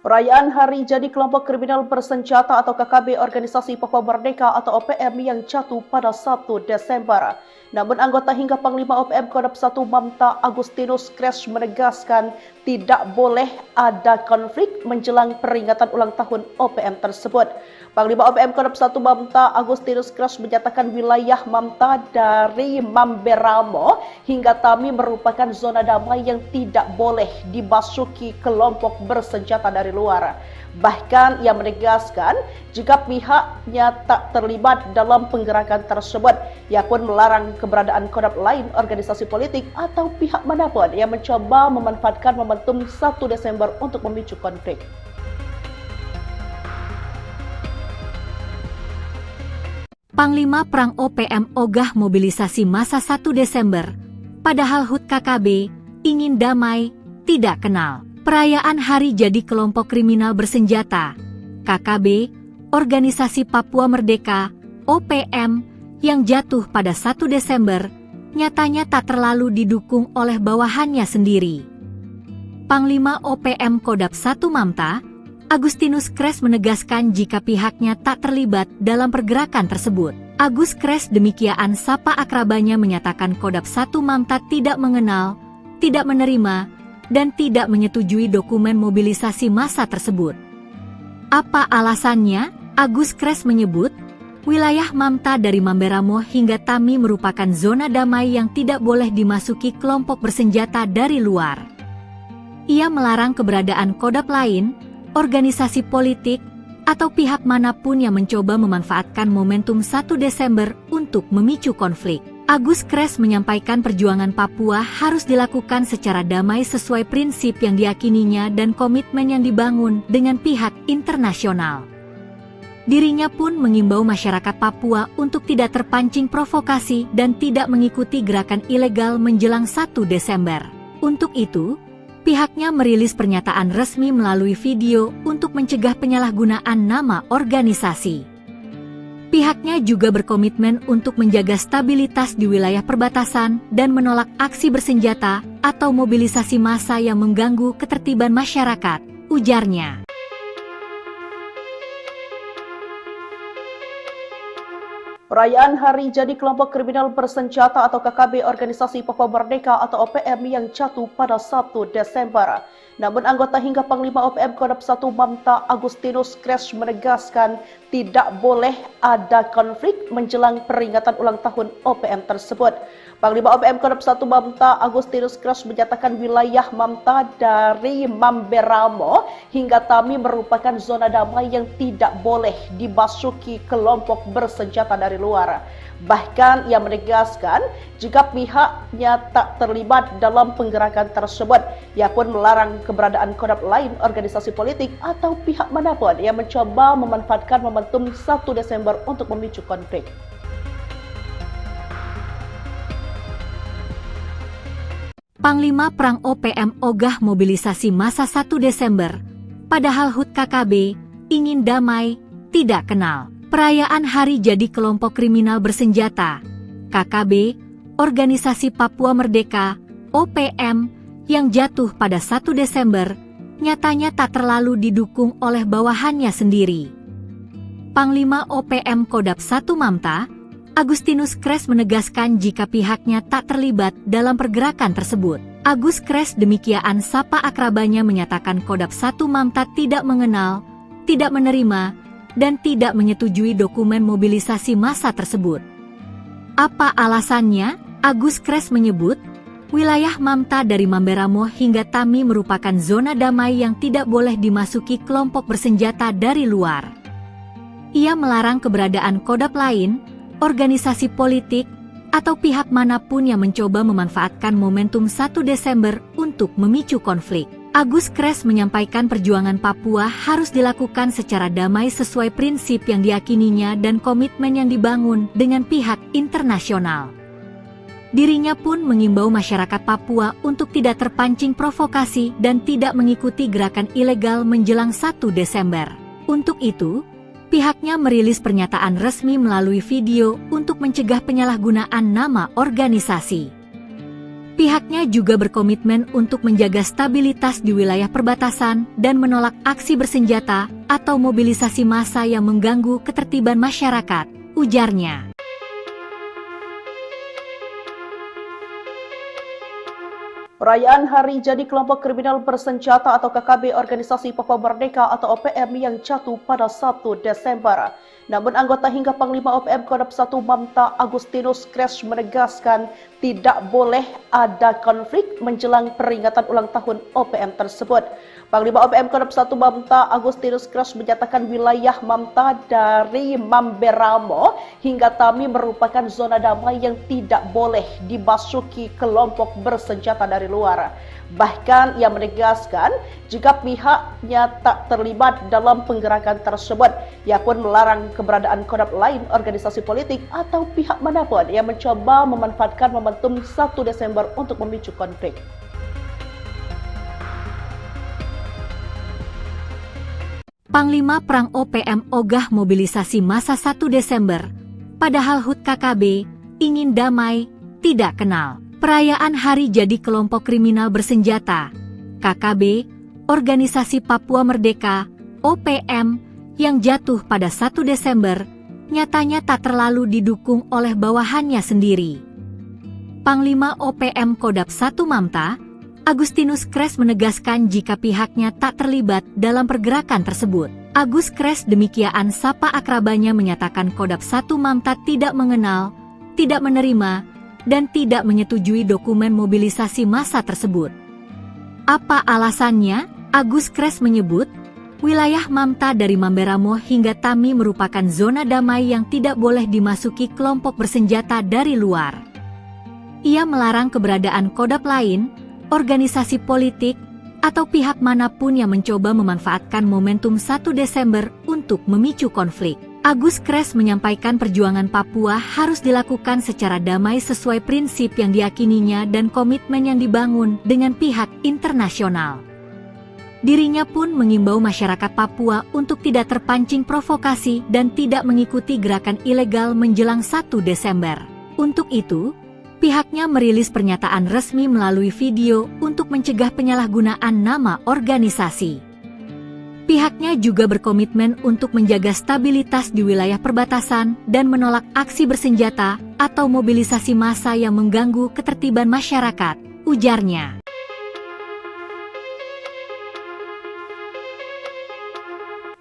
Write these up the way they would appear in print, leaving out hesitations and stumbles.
Perayaan Hari Jadi Kelompok Kriminal Bersenjata atau KKB Organisasi Papua Merdeka atau OPM yang jatuh pada 1 Desember. Namun anggota hingga Panglima OPM Kodam 1 Mamta Agustinus Kres menegaskan tidak boleh ada konflik menjelang peringatan ulang tahun OPM tersebut. Panglima OPM Kodam 1 Mamta Agustinus Kres menyatakan wilayah Mamta dari Mamberamo hingga Tami merupakan zona damai yang tidak boleh dimasuki kelompok bersenjata dari luar. Bahkan ia menegaskan jika pihaknya tak terlibat dalam penggerakan tersebut, ia pun melarang keberadaan kodam lain, organisasi politik atau pihak manapun yang mencoba memanfaatkan momentum 1 Desember untuk memicu konflik. Panglima Perang OPM ogah mobilisasi massa 1 Desember, padahal HUT KKB ingin damai, tidak kenal. Perayaan Hari Jadi Kelompok Kriminal Bersenjata, KKB, Organisasi Papua Merdeka, OPM, yang jatuh pada 1 Desember, nyatanya tak terlalu didukung oleh bawahannya sendiri. Panglima OPM Kodam 1 Mamta, Agustinus Kres menegaskan jika pihaknya tak terlibat dalam pergerakan tersebut. Agus Kres demikian sapa akrabanya menyatakan Kodam 1 Mamta tidak mengenal, tidak menerima, dan tidak menyetujui dokumen mobilisasi massa tersebut. Apa alasannya? Agus Kres menyebut, wilayah Mamta dari Mamberamo hingga Tami merupakan zona damai yang tidak boleh dimasuki kelompok bersenjata dari luar. Ia melarang keberadaan kodam lain, organisasi politik, atau pihak manapun yang mencoba memanfaatkan momentum 1 Desember untuk memicu konflik. Agus Kres menyampaikan perjuangan Papua harus dilakukan secara damai sesuai prinsip yang diyakininya dan komitmen yang dibangun dengan pihak internasional. Dirinya pun mengimbau masyarakat Papua untuk tidak terpancing provokasi dan tidak mengikuti gerakan ilegal menjelang 1 Desember. Untuk itu, pihaknya merilis pernyataan resmi melalui video untuk mencegah penyalahgunaan nama organisasi. Pihaknya juga berkomitmen untuk menjaga stabilitas di wilayah perbatasan dan menolak aksi bersenjata atau mobilisasi massa yang mengganggu ketertiban masyarakat, ujarnya. Perayaan Hari Jadi Kelompok Kriminal Bersenjata atau KKB Organisasi Papua Merdeka atau OPM yang jatuh pada 1 Desember. Namun anggota hingga Panglima OPM Kodam 1 Mamta Agustinus Kres menegaskan tidak boleh ada konflik menjelang peringatan ulang tahun OPM tersebut. Panglima OPM Kodam 1 Mamta Agustinus Kres menyatakan wilayah Mamta dari Mamberamo hingga Tami merupakan zona damai yang tidak boleh dimasuki kelompok bersenjata dari luar. Bahkan ia menegaskan jika pihaknya tak terlibat dalam penggerakan tersebut, ia pun melarang keberadaan kodam lain, organisasi politik atau pihak manapun yang mencoba memanfaatkan momentum 1 Desember untuk memicu konflik. Panglima Perang OPM ogah mobilisasi massa 1 Desember, padahal HUT KKB ingin damai, tidak kenal. Perayaan Hari Jadi Kelompok Kriminal Bersenjata, KKB, Organisasi Papua Merdeka, OPM, yang jatuh pada 1 Desember, nyatanya tak terlalu didukung oleh bawahannya sendiri. Panglima OPM Kodam 1 Mamta, Agustinus Kres menegaskan jika pihaknya tak terlibat dalam pergerakan tersebut. Agus Kres demikian sapa akrabanya menyatakan Kodam 1 Mamta tidak mengenal, tidak menerima, dan tidak menyetujui dokumen mobilisasi massa tersebut. Apa alasannya? Agus Kres menyebut, wilayah Mamta dari Mamberamo hingga Tami merupakan zona damai yang tidak boleh dimasuki kelompok bersenjata dari luar. Ia melarang keberadaan kodam lain, organisasi politik, atau pihak manapun yang mencoba memanfaatkan momentum 1 Desember untuk memicu konflik. Agus Kres menyampaikan perjuangan Papua harus dilakukan secara damai sesuai prinsip yang diyakininya dan komitmen yang dibangun dengan pihak internasional. Dirinya pun mengimbau masyarakat Papua untuk tidak terpancing provokasi dan tidak mengikuti gerakan ilegal menjelang 1 Desember. Untuk itu, pihaknya merilis pernyataan resmi melalui video untuk mencegah penyalahgunaan nama organisasi. Pihaknya juga berkomitmen untuk menjaga stabilitas di wilayah perbatasan dan menolak aksi bersenjata atau mobilisasi massa yang mengganggu ketertiban masyarakat, ujarnya. Perayaan Hari Jadi Kelompok Kriminal Bersenjata atau KKB Organisasi Papua Merdeka atau OPM yang jatuh pada 1 Desember. Namun anggota hingga Panglima OPM Kodam 1 Mamta Agustinus Kres menegaskan tidak boleh ada konflik menjelang peringatan ulang tahun OPM tersebut. Panglima OPM Kodam 1 Mamta Agustinus Kres menyatakan wilayah Mamta dari Mamberamo hingga Tami merupakan zona damai yang tidak boleh dimasuki kelompok bersenjata dari luar. Bahkan ia menegaskan jika pihaknya tak terlibat dalam penggerakan tersebut, ia pun melarang keberadaan kodam lain, organisasi politik atau pihak manapun yang mencoba memanfaatkan momentum 1 Desember untuk memicu konflik. Panglima Perang OPM ogah mobilisasi massa 1 Desember, padahal HUT KKB ingin damai, tidak kenal. Perayaan Hari Jadi Kelompok Kriminal Bersenjata, KKB, Organisasi Papua Merdeka, OPM, yang jatuh pada 1 Desember, nyatanya tak terlalu didukung oleh bawahannya sendiri. Panglima OPM Kodam 1 Mamta, Agustinus Kres menegaskan jika pihaknya tak terlibat dalam pergerakan tersebut. Agus Kres demikian sapa akrabanya menyatakan Kodam 1 Mamta tidak mengenal, tidak menerima, dan tidak menyetujui dokumen mobilisasi massa tersebut. Apa alasannya? Agus Kres menyebut, wilayah Mamta dari Mamberamo hingga Tami merupakan zona damai yang tidak boleh dimasuki kelompok bersenjata dari luar. Ia melarang keberadaan kodam lain, organisasi politik, atau pihak manapun yang mencoba memanfaatkan momentum 1 Desember untuk memicu konflik. Agus Kres menyampaikan perjuangan Papua harus dilakukan secara damai sesuai prinsip yang diyakininya dan komitmen yang dibangun dengan pihak internasional. Dirinya pun mengimbau masyarakat Papua untuk tidak terpancing provokasi dan tidak mengikuti gerakan ilegal menjelang 1 Desember. Untuk itu, pihaknya merilis pernyataan resmi melalui video untuk mencegah penyalahgunaan nama organisasi. Pihaknya juga berkomitmen untuk menjaga stabilitas di wilayah perbatasan dan menolak aksi bersenjata atau mobilisasi massa yang mengganggu ketertiban masyarakat, ujarnya.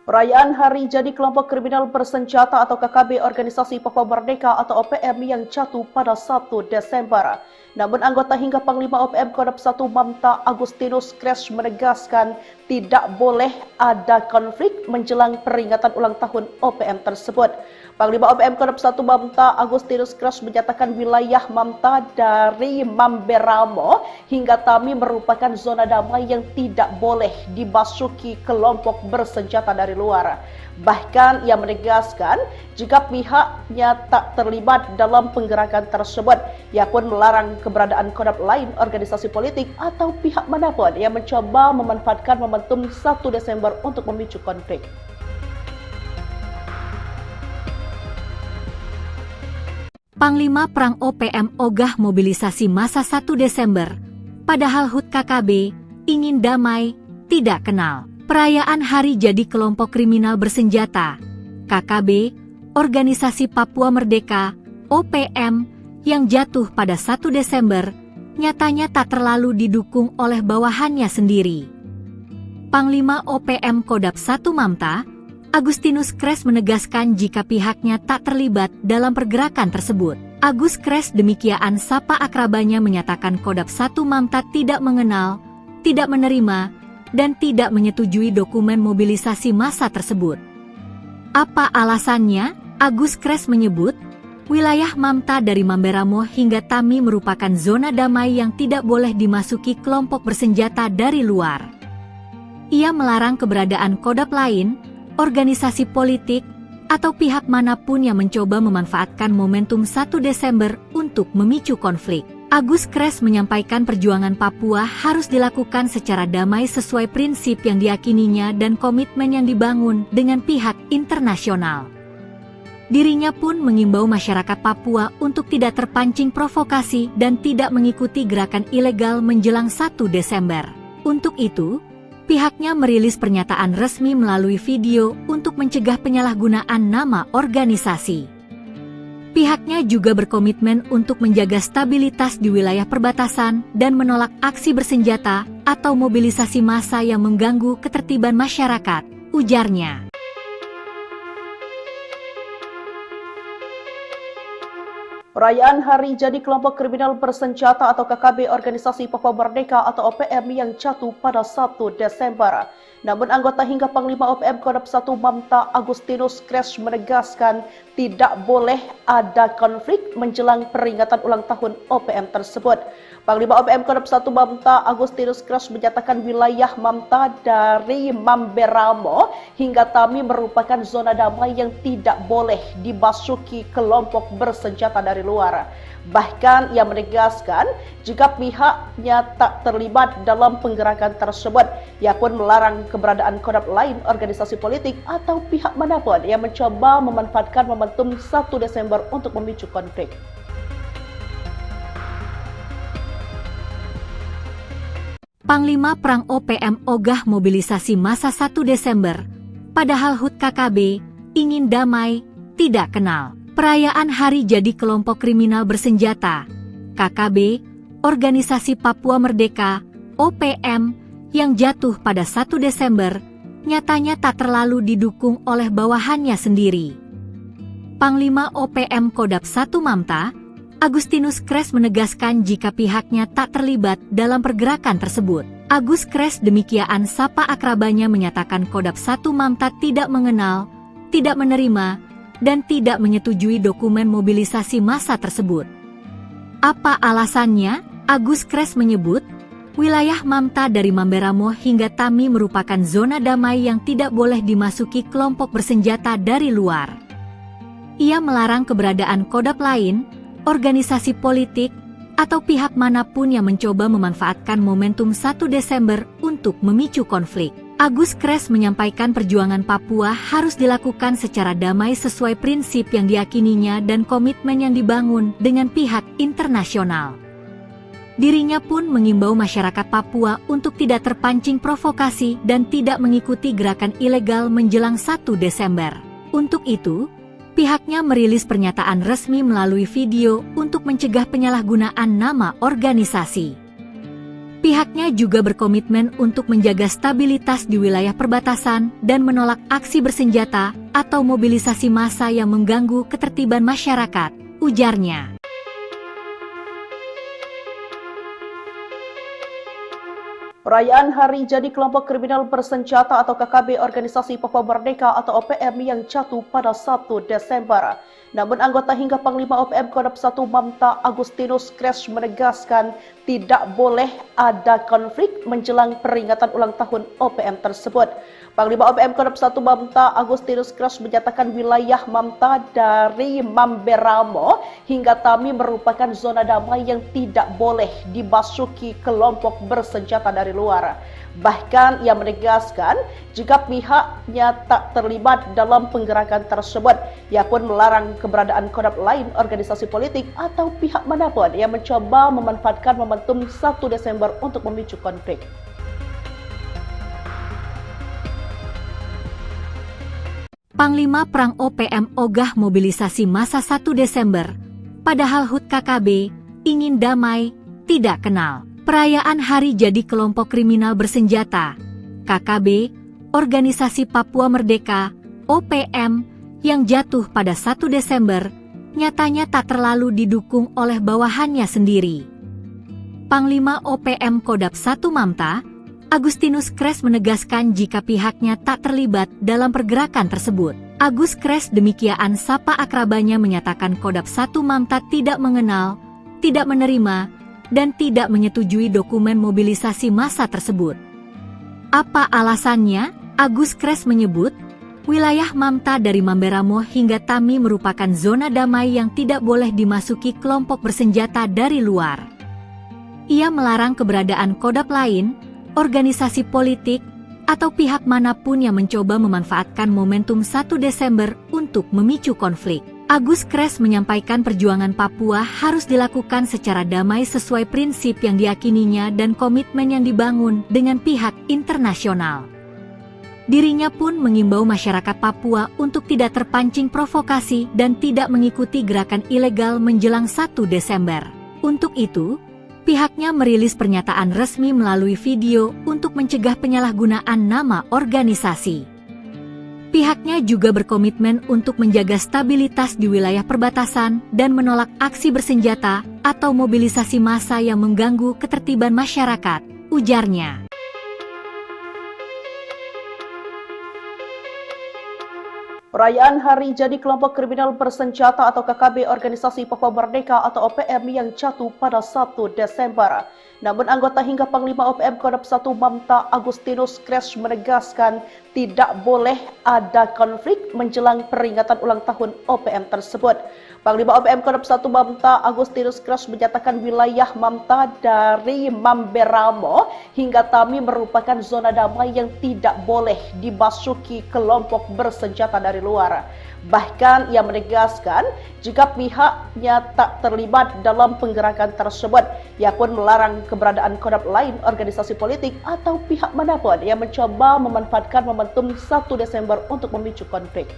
Perayaan Hari Jadi Kelompok Kriminal Bersenjata atau KKB Organisasi Papua Merdeka atau OPM yang jatuh pada 1 Desember. Namun anggota hingga Panglima OPM Kodam 1 Mamta Agustinus Kres menegaskan tidak boleh ada konflik menjelang peringatan ulang tahun OPM tersebut. Panglima OPM Kodam 1 Mamta Agustinus Kres menyatakan wilayah Mamta dari Mamberamo hingga Tami merupakan zona damai yang tidak boleh dimasuki kelompok bersenjata dari luar. Bahkan ia menegaskan jika pihaknya tak terlibat dalam penggerakan tersebut, ia pun melarang keberadaan kodam lain, organisasi politik atau pihak manapun yang mencoba memanfaatkan momentum 1 Desember untuk memicu konflik. Panglima Perang OPM ogah mobilisasi massa 1 Desember, padahal HUT KKB ingin damai, tidak kenal. Perayaan Hari Jadi Kelompok Kriminal Bersenjata, KKB, Organisasi Papua Merdeka, OPM, yang jatuh pada 1 Desember, nyatanya tak terlalu didukung oleh bawahannya sendiri. Panglima OPM Kodam 1 Mamta, Agustinus Kres menegaskan jika pihaknya tak terlibat dalam pergerakan tersebut. Agus Kres demikian sapa akrabanya menyatakan Kodam 1 Mamta tidak mengenal, tidak menerima, dan tidak menyetujui dokumen mobilisasi massa tersebut. Apa alasannya? Agus Kres menyebut, wilayah Mamta dari Mamberamo hingga Tami merupakan zona damai yang tidak boleh dimasuki kelompok bersenjata dari luar. Ia melarang keberadaan kodam lain, organisasi politik, atau pihak manapun yang mencoba memanfaatkan momentum 1 Desember untuk memicu konflik. Agus Kres menyampaikan perjuangan Papua harus dilakukan secara damai sesuai prinsip yang diyakininya dan komitmen yang dibangun dengan pihak internasional. Dirinya pun mengimbau masyarakat Papua untuk tidak terpancing provokasi dan tidak mengikuti gerakan ilegal menjelang 1 Desember. Untuk itu, pihaknya merilis pernyataan resmi melalui video untuk mencegah penyalahgunaan nama organisasi. Pihaknya juga berkomitmen untuk menjaga stabilitas di wilayah perbatasan dan menolak aksi bersenjata atau mobilisasi massa yang mengganggu ketertiban masyarakat, ujarnya. Perayaan Hari Jadi Kelompok Kriminal Bersenjata atau KKB Organisasi Papua Merdeka atau OPM yang jatuh pada 1 Desember. Namun anggota hingga Panglima OPM Kodam 1 Mamta Agustinus Kres menegaskan tidak boleh ada konflik menjelang peringatan ulang tahun OPM tersebut. Panglima OPM Kodam 1 Mamta Agustinus Kres menyatakan wilayah Mamta dari Mamberamo hingga Tami merupakan zona damai yang tidak boleh dimasuki kelompok bersenjata dari luar. Bahkan ia menegaskan jika pihaknya tak terlibat dalam penggerakan tersebut, ia pun melarang keberadaan kodam lain, organisasi politik atau pihak manapun yang mencoba memanfaatkan momentum 1 Desember untuk memicu konflik. Panglima Perang OPM ogah mobilisasi massa 1 Desember, padahal HUT KKB ingin damai, tidak kenal. Perayaan Hari Jadi Kelompok Kriminal Bersenjata, KKB, Organisasi Papua Merdeka, OPM, yang jatuh pada 1 Desember, nyatanya tak terlalu didukung oleh bawahannya sendiri. Panglima OPM Kodam 1 Mamta, Agustinus Kres menegaskan jika pihaknya tak terlibat dalam pergerakan tersebut. Agus Kres demikian sapa akrabanya menyatakan Kodam 1 Mamta tidak mengenal, tidak menerima, dan tidak menyetujui dokumen mobilisasi massa tersebut. Apa alasannya? Agus Kres menyebut, wilayah Mamta dari Mamberamo hingga Tami merupakan zona damai yang tidak boleh dimasuki kelompok bersenjata dari luar. Ia melarang keberadaan kodam lain, organisasi politik, atau pihak manapun yang mencoba memanfaatkan momentum 1 Desember untuk memicu konflik. Agus Kres menyampaikan perjuangan Papua harus dilakukan secara damai sesuai prinsip yang diyakininya dan komitmen yang dibangun dengan pihak internasional. Dirinya pun mengimbau masyarakat Papua untuk tidak terpancing provokasi dan tidak mengikuti gerakan ilegal menjelang 1 Desember. Untuk itu, pihaknya merilis pernyataan resmi melalui video untuk mencegah penyalahgunaan nama organisasi. Pihaknya juga berkomitmen untuk menjaga stabilitas di wilayah perbatasan dan menolak aksi bersenjata atau mobilisasi massa yang mengganggu ketertiban masyarakat, ujarnya. Perayaan Hari Jadi Kelompok Kriminal Bersenjata atau KKB Organisasi Papua Merdeka atau OPM yang jatuh pada 1 Desember. Namun anggota hingga Panglima OPM Kodam 1 Mamta Agustinus Kres menegaskan tidak boleh ada konflik menjelang peringatan ulang tahun OPM tersebut. Panglima OPM Kodam 1 Mamta Agustinus Kres menyatakan wilayah Mamta dari Mamberamo hingga Tami merupakan zona damai yang tidak boleh dimasuki kelompok bersenjata dari luar. Bahkan ia menegaskan jika pihaknya tak terlibat dalam penggerakan tersebut, ia pun melarang keberadaan kodam lain, organisasi politik atau pihak manapun yang mencoba memanfaatkan momentum 1 Desember untuk memicu konflik. Panglima Perang OPM ogah mobilisasi massa 1 Desember, padahal HUT KKB ingin damai, tidak kenal. Perayaan Hari Jadi Kelompok Kriminal Bersenjata, KKB, Organisasi Papua Merdeka, OPM, yang jatuh pada 1 Desember, nyatanya tak terlalu didukung oleh bawahannya sendiri. Panglima OPM Kodam 1 Mamta, Agustinus Kres menegaskan jika pihaknya tak terlibat dalam pergerakan tersebut. Agus Kres demikian sapa akrabanya menyatakan Kodam 1 Mamta tidak mengenal, tidak menerima, dan tidak menyetujui dokumen mobilisasi massa tersebut. Apa alasannya? Agus Kres menyebut, wilayah Mamta dari Mamberamo hingga Tami merupakan zona damai yang tidak boleh dimasuki kelompok bersenjata dari luar. Ia melarang keberadaan kodam lain, organisasi politik, atau pihak manapun yang mencoba memanfaatkan momentum 1 Desember untuk memicu konflik. Agus Kres menyampaikan perjuangan Papua harus dilakukan secara damai sesuai prinsip yang diyakininya dan komitmen yang dibangun dengan pihak internasional. Dirinya pun mengimbau masyarakat Papua untuk tidak terpancing provokasi dan tidak mengikuti gerakan ilegal menjelang 1 Desember. Untuk itu, pihaknya merilis pernyataan resmi melalui video untuk mencegah penyalahgunaan nama organisasi. Pihaknya juga berkomitmen untuk menjaga stabilitas di wilayah perbatasan dan menolak aksi bersenjata atau mobilisasi massa yang mengganggu ketertiban masyarakat, ujarnya. Perayaan Hari Jadi Kelompok Kriminal Bersenjata atau KKB Organisasi Papua Merdeka atau OPM yang jatuh pada 1 Desember. Namun anggota hingga Panglima OPM Kodam 1 Mamta Agustinus Kres menegaskan tidak boleh ada konflik menjelang peringatan ulang tahun OPM tersebut. Panglima OPM Kodam 1 Mamta Agustinus Kres menyatakan wilayah Mamta dari Mamberamo hingga Tami merupakan zona damai yang tidak boleh dimasuki kelompok bersenjata dari luar. Bahkan ia menegaskan jika pihaknya tak terlibat dalam penggerakan tersebut, ia pun melarang keberadaan kodam lain, organisasi politik atau pihak manapun yang mencoba memanfaatkan momentum 1 Desember untuk memicu konflik.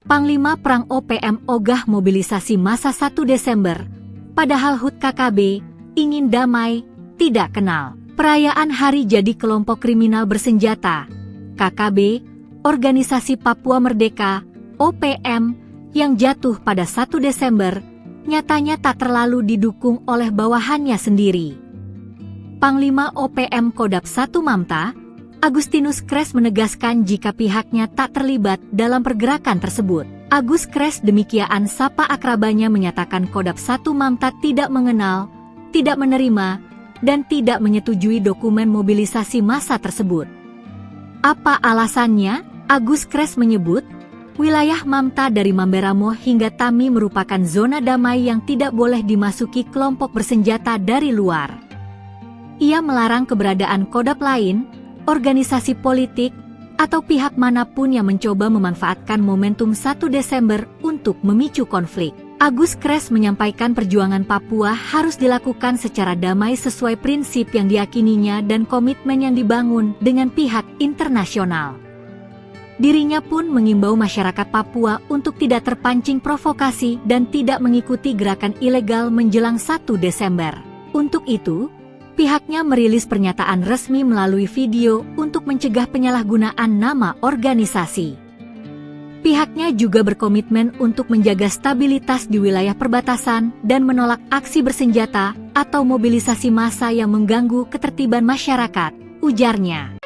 Panglima Perang OPM ogah mobilisasi massa 1 Desember, padahal HUT KKB ingin damai, tidak kenal. Perayaan Hari Jadi Kelompok Kriminal Bersenjata, KKB, Organisasi Papua Merdeka, OPM, yang jatuh pada 1 Desember, nyatanya tak terlalu didukung oleh bawahannya sendiri. Panglima OPM Kodam 1 Mamta, Agustinus Kres menegaskan jika pihaknya tak terlibat dalam pergerakan tersebut. Agus Kres demikian sapa akrabanya menyatakan Kodam 1 Mamta tidak mengenal, tidak menerima, dan tidak menyetujui dokumen mobilisasi massa tersebut. Apa alasannya? Agus Kres menyebut, wilayah Mamta dari Mamberamo hingga Tami merupakan zona damai yang tidak boleh dimasuki kelompok bersenjata dari luar. Ia melarang keberadaan kodam lain, organisasi politik, atau pihak manapun yang mencoba memanfaatkan momentum 1 Desember untuk memicu konflik. Agus Kres menyampaikan perjuangan Papua harus dilakukan secara damai sesuai prinsip yang diyakininya dan komitmen yang dibangun dengan pihak internasional. Dirinya pun mengimbau masyarakat Papua untuk tidak terpancing provokasi dan tidak mengikuti gerakan ilegal menjelang 1 Desember. Untuk itu, pihaknya merilis pernyataan resmi melalui video untuk mencegah penyalahgunaan nama organisasi. Pihaknya juga berkomitmen untuk menjaga stabilitas di wilayah perbatasan dan menolak aksi bersenjata atau mobilisasi massa yang mengganggu ketertiban masyarakat, ujarnya.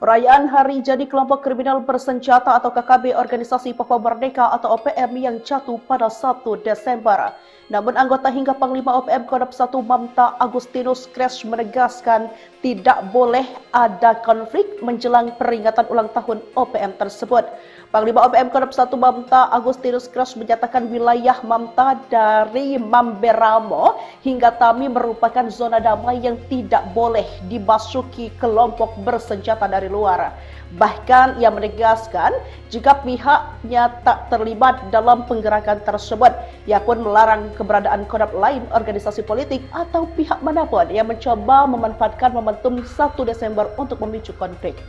Perayaan Hari Jadi Kelompok Kriminal Bersenjata atau KKB Organisasi Papua Merdeka atau OPM yang jatuh pada 1 Desember. Namun anggota hingga Panglima OPM Kodam 1 Mamta Agustinus Kres menegaskan tidak boleh ada konflik menjelang peringatan ulang tahun OPM tersebut. Panglima OPM Kodam 1 Mamta Agustinus Kres menyatakan wilayah Mamta dari Mamberamo hingga Tami merupakan zona damai yang tidak boleh dimasuki kelompok bersenjata dari luar. Bahkan ia menegaskan jika pihaknya tak terlibat dalam penggerakan tersebut, ia pun melarang keberadaan kodam lain, organisasi politik atau pihak manapun yang mencoba memanfaatkan momentum 1 Desember untuk memicu konflik.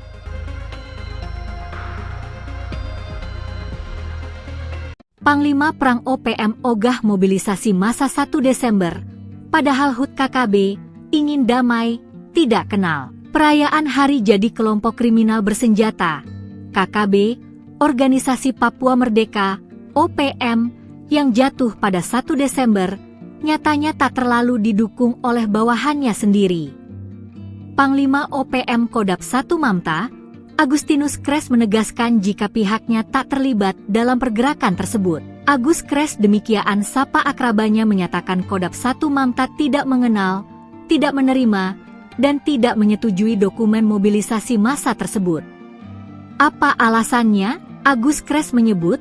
Panglima Perang OPM ogah mobilisasi massa 1 Desember, padahal HUT KKB ingin damai, tidak kenal. Perayaan Hari Jadi Kelompok Kriminal Bersenjata, KKB, Organisasi Papua Merdeka, OPM, yang jatuh pada 1 Desember, nyatanya tak terlalu didukung oleh bawahannya sendiri. Panglima OPM Kodam 1 Mamta, Agustinus Kres menegaskan jika pihaknya tak terlibat dalam pergerakan tersebut. Agus Kres demikian sapa akrabanya menyatakan Kodam 1 Mamta tidak mengenal, tidak menerima, dan tidak menyetujui dokumen mobilisasi massa tersebut. Apa alasannya? Agus Kres menyebut,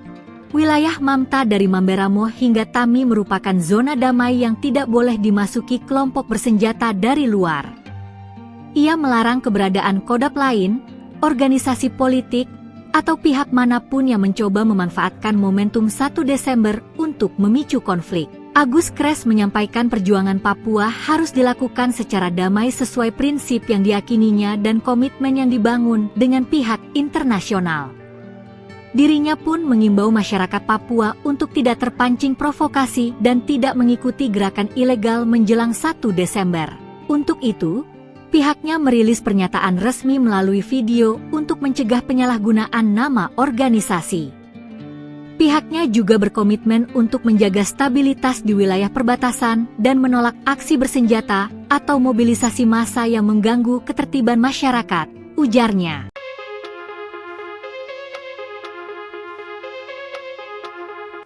Wilayah Mamta dari Mamberamo hingga Tami merupakan zona damai yang tidak boleh dimasuki kelompok bersenjata dari luar. Ia melarang keberadaan kodam lain, organisasi politik, atau pihak manapun yang mencoba memanfaatkan momentum 1 Desember untuk memicu konflik. Agus Kres menyampaikan perjuangan Papua harus dilakukan secara damai sesuai prinsip yang diyakininya dan komitmen yang dibangun dengan pihak internasional. Dirinya pun mengimbau masyarakat Papua untuk tidak terpancing provokasi dan tidak mengikuti gerakan ilegal menjelang 1 Desember. Untuk itu, pihaknya merilis pernyataan resmi melalui video untuk mencegah penyalahgunaan nama organisasi. Pihaknya juga berkomitmen untuk menjaga stabilitas di wilayah perbatasan dan menolak aksi bersenjata atau mobilisasi massa yang mengganggu ketertiban masyarakat, ujarnya.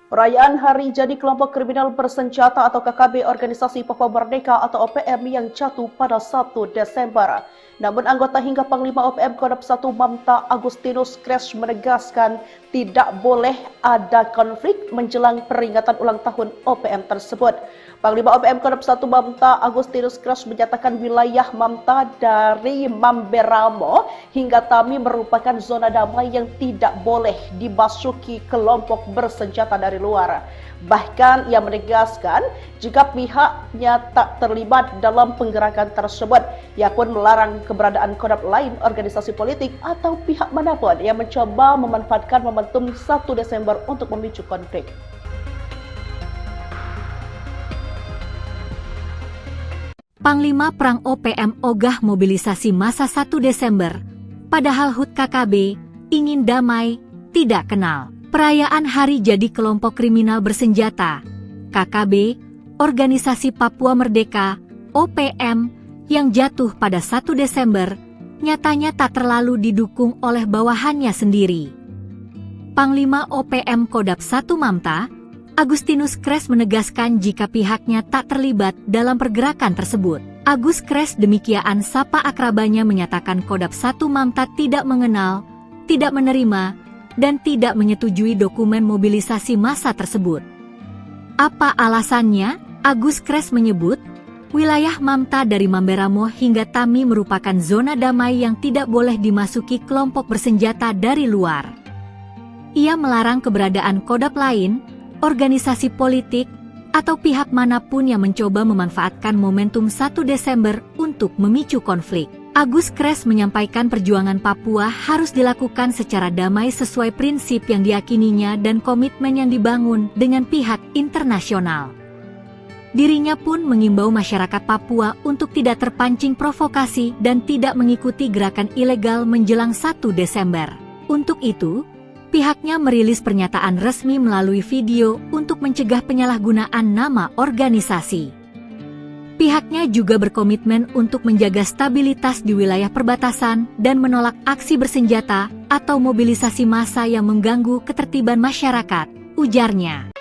Perayaan Hari Jadi Kelompok Kriminal Bersenjata atau KKB Organisasi Papua Merdeka atau OPM yang jatuh pada 1 Desember. Namun anggota hingga Panglima OPM Kodam 1 Mamta Agustinus Kres menegaskan tidak boleh ada konflik menjelang peringatan ulang tahun OPM tersebut. Panglima OPM Kodam 1 Mamta Agustinus Kres menyatakan wilayah Mamta dari Mamberamo hingga Tami merupakan zona damai yang tidak boleh dimasuki kelompok bersenjata dari luar. Bahkan ia menegaskan jika pihaknya tak terlibat dalam penggerakan tersebut, ia pun melarang keberadaan kodam lain, organisasi politik atau pihak manapun yang mencoba memanfaatkan momentum 1 Desember untuk memicu konflik. Panglima Perang OPM ogah mobilisasi massa 1 Desember, padahal HUT KKB ingin damai, tidak kenal. Perayaan Hari Jadi Kelompok Kriminal Bersenjata, KKB, Organisasi Papua Merdeka, OPM, yang jatuh pada 1 Desember, nyatanya tak terlalu didukung oleh bawahannya sendiri. Panglima OPM Kodam 1 Mamta, Agustinus Kres menegaskan jika pihaknya tak terlibat dalam pergerakan tersebut. Agus Kres demikian sapa akrabanya menyatakan Kodam 1 Mamta tidak mengenal, tidak menerima, dan tidak menyetujui dokumen mobilisasi massa tersebut. Apa alasannya? Agus Kres menyebut, wilayah Mamta dari Mamberamo hingga Tami merupakan zona damai yang tidak boleh dimasuki kelompok bersenjata dari luar. Ia melarang keberadaan kodam lain, organisasi politik, atau pihak manapun yang mencoba memanfaatkan momentum 1 Desember untuk memicu konflik. Agus Kres menyampaikan perjuangan Papua harus dilakukan secara damai sesuai prinsip yang diyakininya dan komitmen yang dibangun dengan pihak internasional. Dirinya pun mengimbau masyarakat Papua untuk tidak terpancing provokasi dan tidak mengikuti gerakan ilegal menjelang 1 Desember. Untuk itu, pihaknya merilis pernyataan resmi melalui video untuk mencegah penyalahgunaan nama organisasi. Pihaknya juga berkomitmen untuk menjaga stabilitas di wilayah perbatasan dan menolak aksi bersenjata atau mobilisasi massa yang mengganggu ketertiban masyarakat, ujarnya.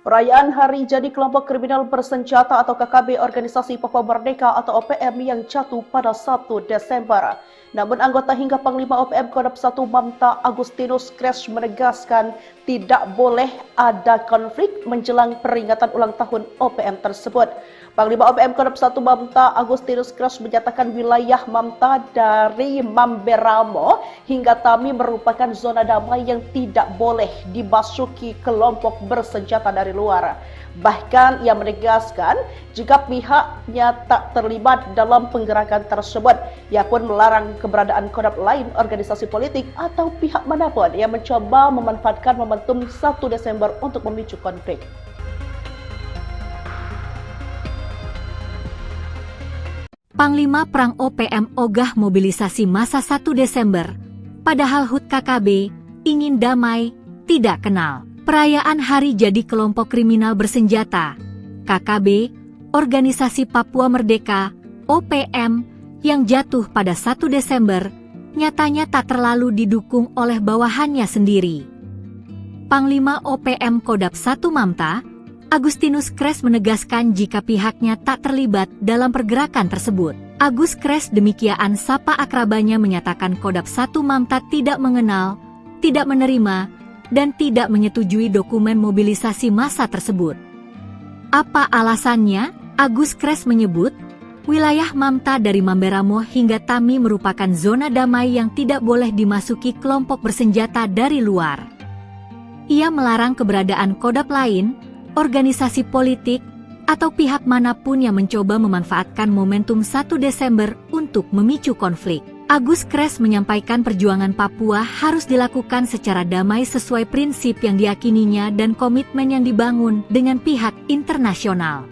Perayaan Hari Jadi Kelompok Kriminal Bersenjata atau KKB Organisasi Papua Merdeka atau OPM yang jatuh pada 1 Desember. Namun anggota hingga Panglima OPM Kodam 1 Mamta Agustinus Kres menegaskan tidak boleh ada konflik menjelang peringatan ulang tahun OPM tersebut. Panglima OPM Kodam 1 Mamta Agustinus Kres menyatakan wilayah Mamta dari Mamberamo hingga Tami merupakan zona damai yang tidak boleh dimasuki kelompok bersenjata dari luar. Bahkan ia menegaskan jika pihaknya tak terlibat dalam penggerakan tersebut, ia pun melarang keberadaan kodam lain, organisasi politik atau pihak manapun yang mencoba memanfaatkan momentum 1 Desember untuk memicu konflik. Panglima Perang OPM ogah mobilisasi massa 1 Desember, padahal HUT KKB ingin damai, tidak kenal. Perayaan Hari Jadi Kelompok Kriminal Bersenjata, KKB, Organisasi Papua Merdeka, OPM, yang jatuh pada 1 Desember, nyatanya tak terlalu didukung oleh bawahannya sendiri. Panglima OPM Kodam 1 Mamta, Agustinus Kres menegaskan jika pihaknya tak terlibat dalam pergerakan tersebut. Agus Kres demikian sapa akrabanya menyatakan Kodap 1 Mamta tidak mengenal, tidak menerima, dan tidak menyetujui dokumen mobilisasi massa tersebut. Apa alasannya? Agus Kres menyebut, wilayah Mamta dari Mamberamo hingga Tami merupakan zona damai yang tidak boleh dimasuki kelompok bersenjata dari luar. Ia melarang keberadaan Kodap lain, organisasi politik, atau pihak manapun yang mencoba memanfaatkan momentum 1 Desember untuk memicu konflik. Agus Kres menyampaikan perjuangan Papua harus dilakukan secara damai sesuai prinsip yang diyakininya dan komitmen yang dibangun dengan pihak internasional.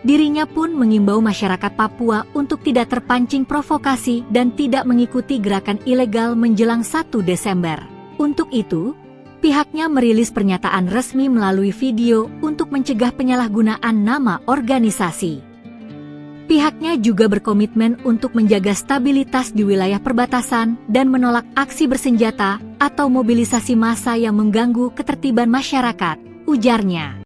Dirinya pun mengimbau masyarakat Papua untuk tidak terpancing provokasi dan tidak mengikuti gerakan ilegal menjelang 1 Desember. Untuk itu, pihaknya merilis pernyataan resmi melalui video untuk mencegah penyalahgunaan nama organisasi. Pihaknya juga berkomitmen untuk menjaga stabilitas di wilayah perbatasan dan menolak aksi bersenjata atau mobilisasi massa yang mengganggu ketertiban masyarakat, ujarnya.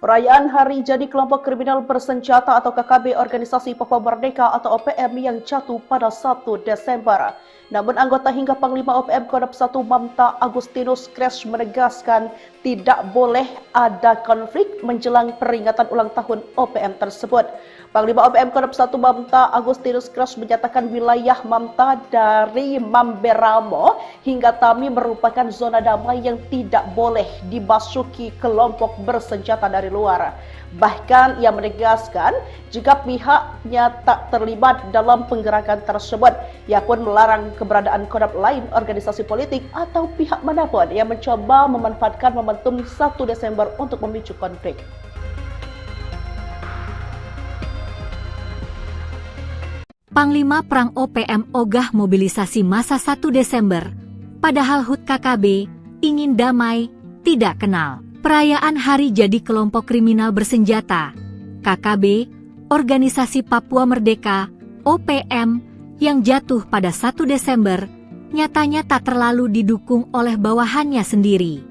Perayaan Hari Jadi Kelompok Kriminal Bersenjata atau KKB Organisasi Papua Merdeka atau OPM yang jatuh pada 1 Desember. Namun anggota hingga Panglima OPM Kodap 1 Mamta Agustinus Kres menegaskan tidak boleh ada konflik menjelang peringatan ulang tahun OPM tersebut. Panglima OPM Kodap 1 Mamta Agustinus Kres menyatakan wilayah Mamta dari Mamberamo hingga Tami merupakan zona damai yang tidak boleh dimasuki kelompok bersenjata dari luar. Bahkan ia menegaskan jika pihaknya tak terlibat dalam penggerakan tersebut, ia pun melarang keberadaan Kodap lain, organisasi politik atau pihak manapun yang mencoba memanfaatkan momentum 1 Desember untuk memicu konflik. Panglima Perang OPM ogah mobilisasi massa 1 Desember, padahal HUT KKB ingin damai, tidak kenal. Perayaan Hari Jadi Kelompok Kriminal Bersenjata, KKB, Organisasi Papua Merdeka, OPM, yang jatuh pada 1 Desember, nyatanya tak terlalu didukung oleh bawahannya sendiri.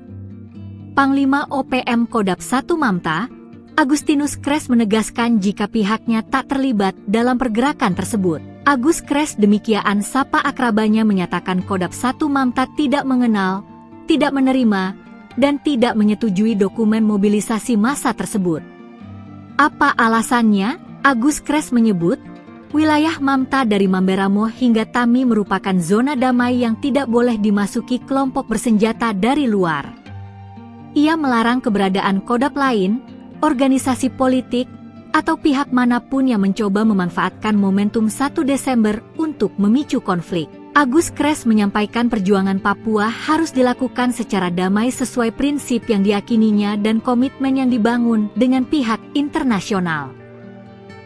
Panglima OPM Kodap 1 Mamta, Agustinus Kres menegaskan jika pihaknya tak terlibat dalam pergerakan tersebut. Agus Kres demikian sapa akrabanya menyatakan Kodap 1 Mamta tidak mengenal, tidak menerima, dan tidak menyetujui dokumen mobilisasi massa tersebut. Apa alasannya? Agus Kres menyebut, wilayah Mamta dari Mamberamo hingga Tami merupakan zona damai yang tidak boleh dimasuki kelompok bersenjata dari luar. Ia melarang keberadaan Kodap lain, organisasi politik, atau pihak manapun yang mencoba memanfaatkan momentum 1 Desember untuk memicu konflik. Agus Kres menyampaikan perjuangan Papua harus dilakukan secara damai sesuai prinsip yang diyakininya dan komitmen yang dibangun dengan pihak internasional.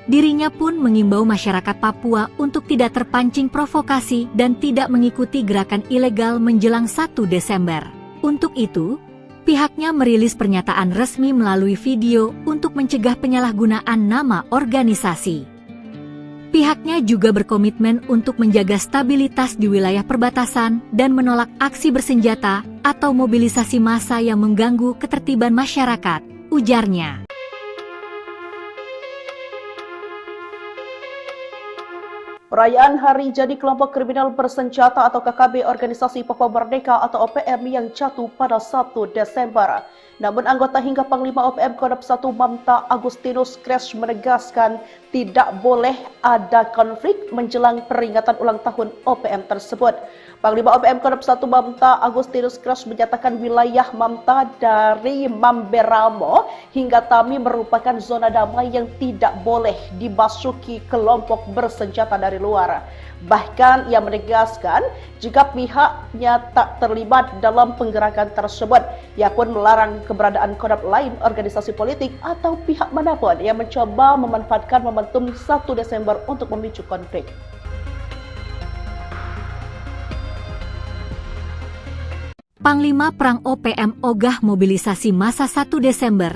Dirinya pun mengimbau masyarakat Papua untuk tidak terpancing provokasi dan tidak mengikuti gerakan ilegal menjelang 1 Desember. Untuk itu, pihaknya merilis pernyataan resmi melalui video untuk mencegah penyalahgunaan nama organisasi. Pihaknya juga berkomitmen untuk menjaga stabilitas di wilayah perbatasan dan menolak aksi bersenjata atau mobilisasi massa yang mengganggu ketertiban masyarakat, ujarnya. Perayaan Hari Jadi Kelompok Kriminal Bersenjata atau KKB Organisasi Papua Merdeka atau OPM yang jatuh pada 1 Desember. Namun anggota hingga Panglima OPM Kodap 1 Mamta Agustinus Kres menegaskan tidak boleh ada konflik menjelang peringatan ulang tahun OPM tersebut. Panglima OPM Kodap 1 Mamta Agustinus Kres menyatakan wilayah Mamta dari Mamberamo hingga Tami merupakan zona damai yang tidak boleh dimasuki kelompok bersenjata dari luar. Bahkan ia menegaskan jika pihaknya tak terlibat dalam penggerakan tersebut, ia pun melarang keberadaan Kodap lain, organisasi politik atau pihak manapun yang mencoba memanfaatkan momentum 1 Desember untuk memicu konflik. Panglima Perang OPM ogah mobilisasi massa 1 Desember,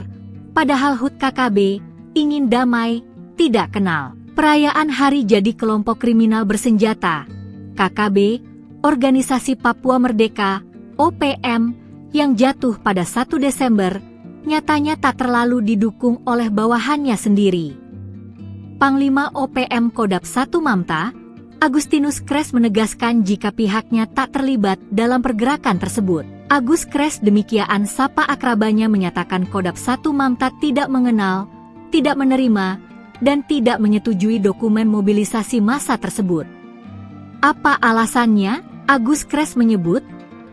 padahal HUT KKB ingin damai, tidak kenal. Perayaan Hari Jadi Kelompok Kriminal Bersenjata, KKB, Organisasi Papua Merdeka, OPM, yang jatuh pada 1 Desember, nyatanya tak terlalu didukung oleh bawahannya sendiri. Panglima OPM Kodap 1 Mamta, Agustinus Kres menegaskan jika pihaknya tak terlibat dalam pergerakan tersebut. Agus Kres demikian sapa akrabanya menyatakan Kodap 1 Mamta tidak mengenal, tidak menerima, dan tidak menyetujui dokumen mobilisasi massa tersebut. Apa alasannya? Agus Kres menyebut,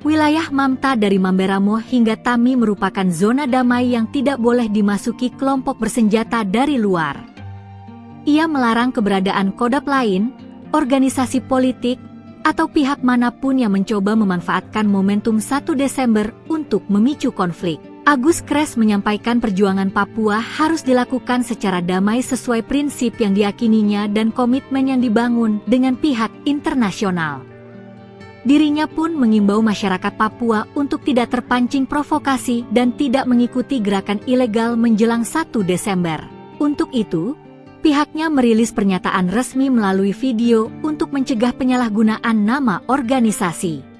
wilayah Mamta dari Mamberamo hingga Tami merupakan zona damai yang tidak boleh dimasuki kelompok bersenjata dari luar. Ia melarang keberadaan kodap lain, organisasi politik, atau pihak manapun yang mencoba memanfaatkan momentum 1 Desember untuk memicu konflik. Agus Kres menyampaikan perjuangan Papua harus dilakukan secara damai sesuai prinsip yang diyakininya dan komitmen yang dibangun dengan pihak internasional. Dirinya pun mengimbau masyarakat Papua untuk tidak terpancing provokasi dan tidak mengikuti gerakan ilegal menjelang 1 Desember. Untuk itu, pihaknya merilis pernyataan resmi melalui video untuk mencegah penyalahgunaan nama organisasi.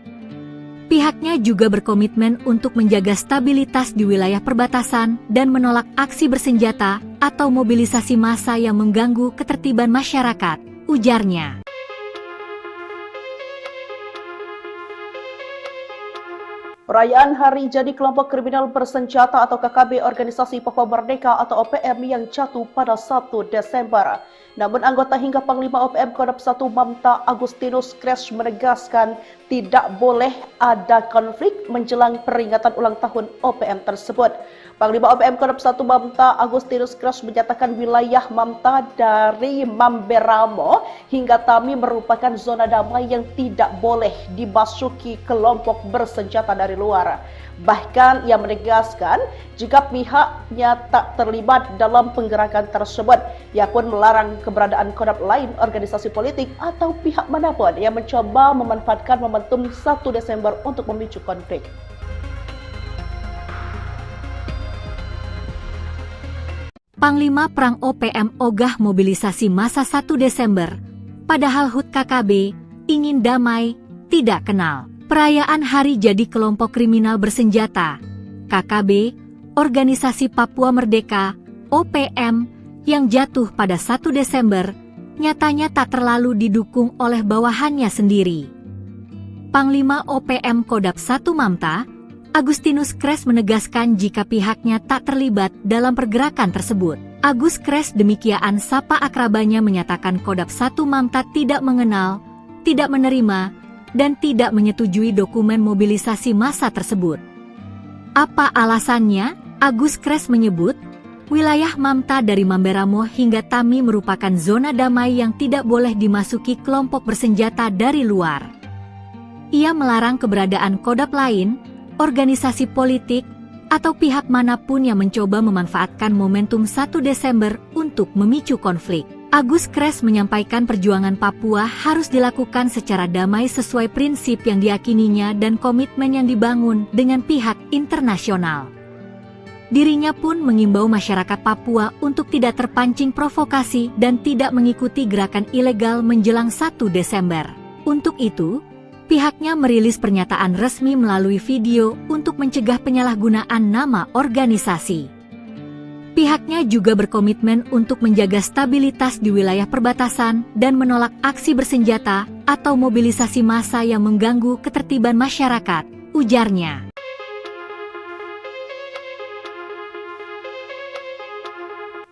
Pihaknya juga berkomitmen untuk menjaga stabilitas di wilayah perbatasan dan menolak aksi bersenjata atau mobilisasi massa yang mengganggu ketertiban masyarakat, ujarnya. Perayaan Hari Jadi Kelompok Kriminal Bersenjata atau KKB Organisasi Papua Merdeka atau OPM yang jatuh pada 1 Desember. Namun anggota hingga Panglima OPM Kodap 1 Mamta Agustinus Kres menegaskan tidak boleh ada konflik menjelang peringatan ulang tahun OPM tersebut. Panglima OPM Kodap 1 Mamta Agustinus Kres menyatakan wilayah Mamta dari Mamberamo hingga Tami merupakan zona damai yang tidak boleh dimasuki kelompok bersenjata dari luar. Bahkan ia menegaskan jika pihaknya tak terlibat dalam penggerakan tersebut, ia pun melarang keberadaan kodap lain, organisasi politik atau pihak manapun yang mencoba memanfaatkan momentum 1 Desember untuk memicu konflik. Panglima Perang OPM ogah mobilisasi massa 1 Desember, padahal HUT KKB ingin damai, tidak kenal. Perayaan Hari Jadi Kelompok Kriminal Bersenjata, KKB, Organisasi Papua Merdeka, OPM, yang jatuh pada 1 Desember, nyatanya tak terlalu didukung oleh bawahannya sendiri. Panglima OPM Kodap 1 Mamta, Agustinus Kres menegaskan jika pihaknya tak terlibat dalam pergerakan tersebut. Agus Kres demikian sapa akrabanya menyatakan Kodap 1 Mamta tidak mengenal, tidak menerima, dan tidak menyetujui dokumen mobilisasi massa tersebut. Apa alasannya? Agus Kres menyebut, wilayah Mamta dari Mamberamo hingga Tami merupakan zona damai yang tidak boleh dimasuki kelompok bersenjata dari luar. Ia melarang keberadaan kodap lain, organisasi politik, atau pihak manapun yang mencoba memanfaatkan momentum 1 Desember untuk memicu konflik. Agus Kres menyampaikan perjuangan Papua harus dilakukan secara damai sesuai prinsip yang diyakininya dan komitmen yang dibangun dengan pihak internasional. Dirinya pun mengimbau masyarakat Papua untuk tidak terpancing provokasi dan tidak mengikuti gerakan ilegal menjelang 1 Desember. Untuk itu, pihaknya merilis pernyataan resmi melalui video untuk mencegah penyalahgunaan nama organisasi. Pihaknya juga berkomitmen untuk menjaga stabilitas di wilayah perbatasan dan menolak aksi bersenjata atau mobilisasi massa yang mengganggu ketertiban masyarakat, ujarnya.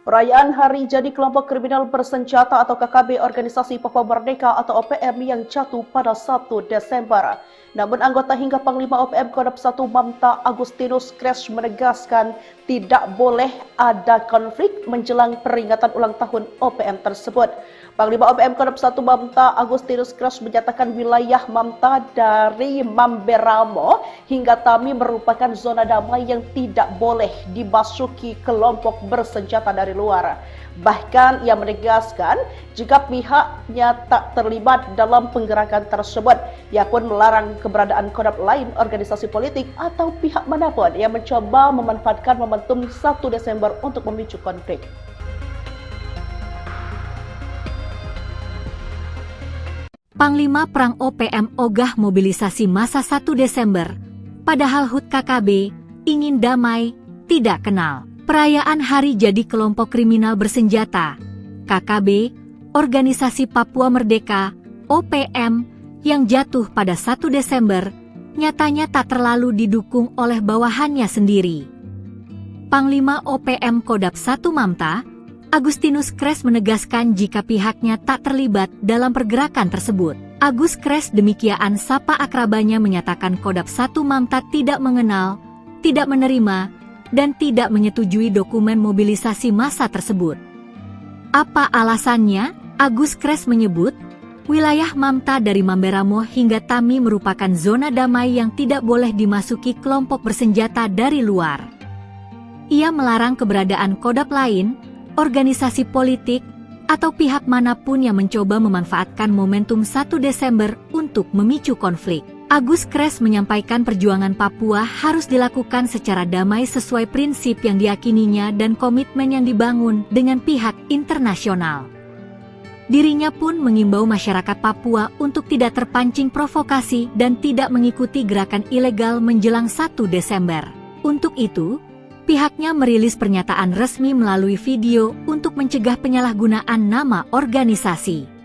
Perayaan Hari Jadi Kelompok Kriminal Bersenjata atau KKB Organisasi Papua Merdeka atau OPM yang jatuh pada 1 Desember. Namun anggota hingga Panglima OPM Kodap 1 Mamta Agustinus Kres menegaskan tidak boleh ada konflik menjelang peringatan ulang tahun OPM tersebut. Panglima OPM Kodap 1 Mamta Agustinus Kres menyatakan wilayah Mamta dari Mamberamo hingga Tami merupakan zona damai yang tidak boleh dimasuki kelompok bersenjata dari luar. Bahkan ia menegaskan jika pihaknya tak terlibat dalam penggerakan tersebut, ia pun melarang keberadaan kodap lain, organisasi politik atau pihak manapun yang mencoba memanfaatkan momentum 1 Desember untuk memicu konflik. Panglima Perang OPM ogah mobilisasi massa 1 Desember, padahal HUT KKB ingin damai, tidak kenal. Perayaan Hari Jadi Kelompok Kriminal Bersenjata, KKB, Organisasi Papua Merdeka, OPM, yang jatuh pada 1 Desember, nyatanya tak terlalu didukung oleh bawahannya sendiri. Panglima OPM Kodap 1 Mamta, Agustinus Kres menegaskan jika pihaknya tak terlibat dalam pergerakan tersebut. Agus Kres demikian sapa akrabanya menyatakan Kodap 1 Mamta tidak mengenal, tidak menerima, dan tidak menyetujui dokumen mobilisasi massa tersebut. Apa alasannya? Agus Kres menyebut, wilayah Mamta dari Mamberamo hingga Tami merupakan zona damai yang tidak boleh dimasuki kelompok bersenjata dari luar. Ia melarang keberadaan kodap lain, organisasi politik, atau pihak manapun yang mencoba memanfaatkan momentum 1 Desember untuk memicu konflik. Agus Kres menyampaikan perjuangan Papua harus dilakukan secara damai sesuai prinsip yang diyakininya dan komitmen yang dibangun dengan pihak internasional. Dirinya pun mengimbau masyarakat Papua untuk tidak terpancing provokasi dan tidak mengikuti gerakan ilegal menjelang 1 Desember. Untuk itu, pihaknya merilis pernyataan resmi melalui video untuk mencegah penyalahgunaan nama organisasi.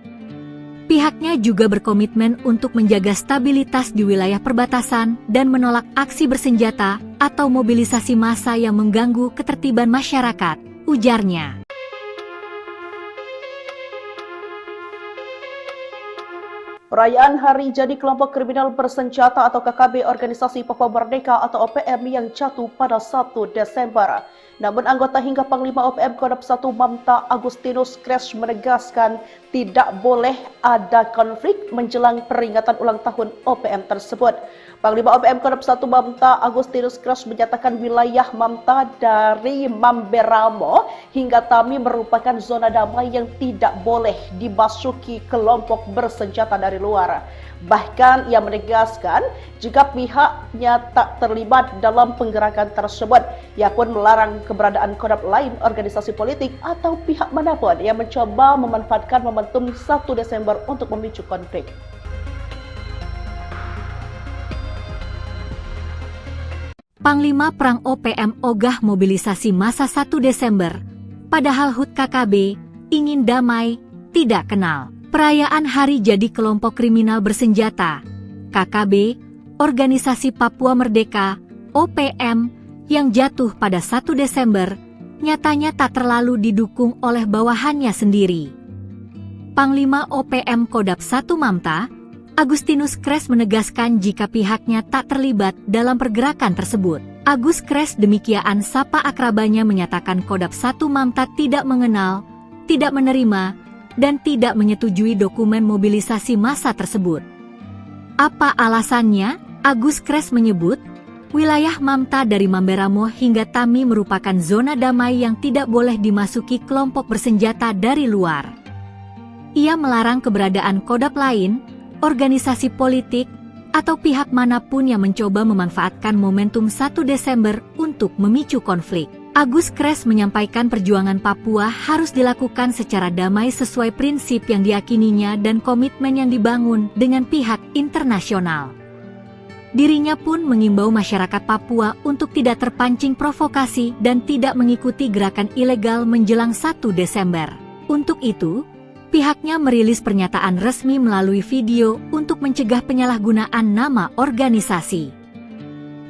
Pihaknya juga berkomitmen untuk menjaga stabilitas di wilayah perbatasan dan menolak aksi bersenjata atau mobilisasi massa yang mengganggu ketertiban masyarakat, ujarnya. Perayaan Hari Jadi Kelompok Kriminal Bersenjata atau KKB Organisasi Papua Merdeka atau OPM yang jatuh pada 1 Desember. Namun anggota hingga Panglima OPM Kodap 1 Mamta Agustinus Kres menegaskan tidak boleh ada konflik menjelang peringatan ulang tahun OPM tersebut. Panglima OPM Kodap 1 Mamta Agustinus Kres menyatakan wilayah Mamta dari Mamberamo hingga Tami merupakan zona damai yang tidak boleh dimasuki kelompok bersenjata dari luar. Bahkan ia menegaskan jika pihaknya tak terlibat dalam penggerakan tersebut, ia pun melarang keberadaan kodap lain, organisasi politik atau pihak manapun yang mencoba memanfaatkan momentum 1 Desember untuk memicu konflik. Panglima Perang OPM ogah mobilisasi massa 1 Desember, padahal HUT KKB ingin damai, tidak kenal. Perayaan Hari Jadi Kelompok Kriminal Bersenjata, KKB, Organisasi Papua Merdeka, OPM, yang jatuh pada 1 Desember, nyatanya tak terlalu didukung oleh bawahannya sendiri. Panglima OPM Kodap 1 Mamta, Agustinus Kres menegaskan jika pihaknya tak terlibat dalam pergerakan tersebut. Agus Kres demikian sapa akrabanya menyatakan Kodap 1 Mamta tidak mengenal, tidak menerima, dan tidak menyetujui dokumen mobilisasi massa tersebut. Apa alasannya? Agus Kres menyebut, wilayah Mamta dari Mamberamo hingga Tami merupakan zona damai yang tidak boleh dimasuki kelompok bersenjata dari luar. Ia melarang keberadaan kodap lain, organisasi politik, atau pihak manapun yang mencoba memanfaatkan momentum 1 Desember untuk memicu konflik. Agus Kres menyampaikan perjuangan Papua harus dilakukan secara damai sesuai prinsip yang diyakininya dan komitmen yang dibangun dengan pihak internasional. Dirinya pun mengimbau masyarakat Papua untuk tidak terpancing provokasi dan tidak mengikuti gerakan ilegal menjelang 1 Desember. Untuk itu, pihaknya merilis pernyataan resmi melalui video untuk mencegah penyalahgunaan nama organisasi.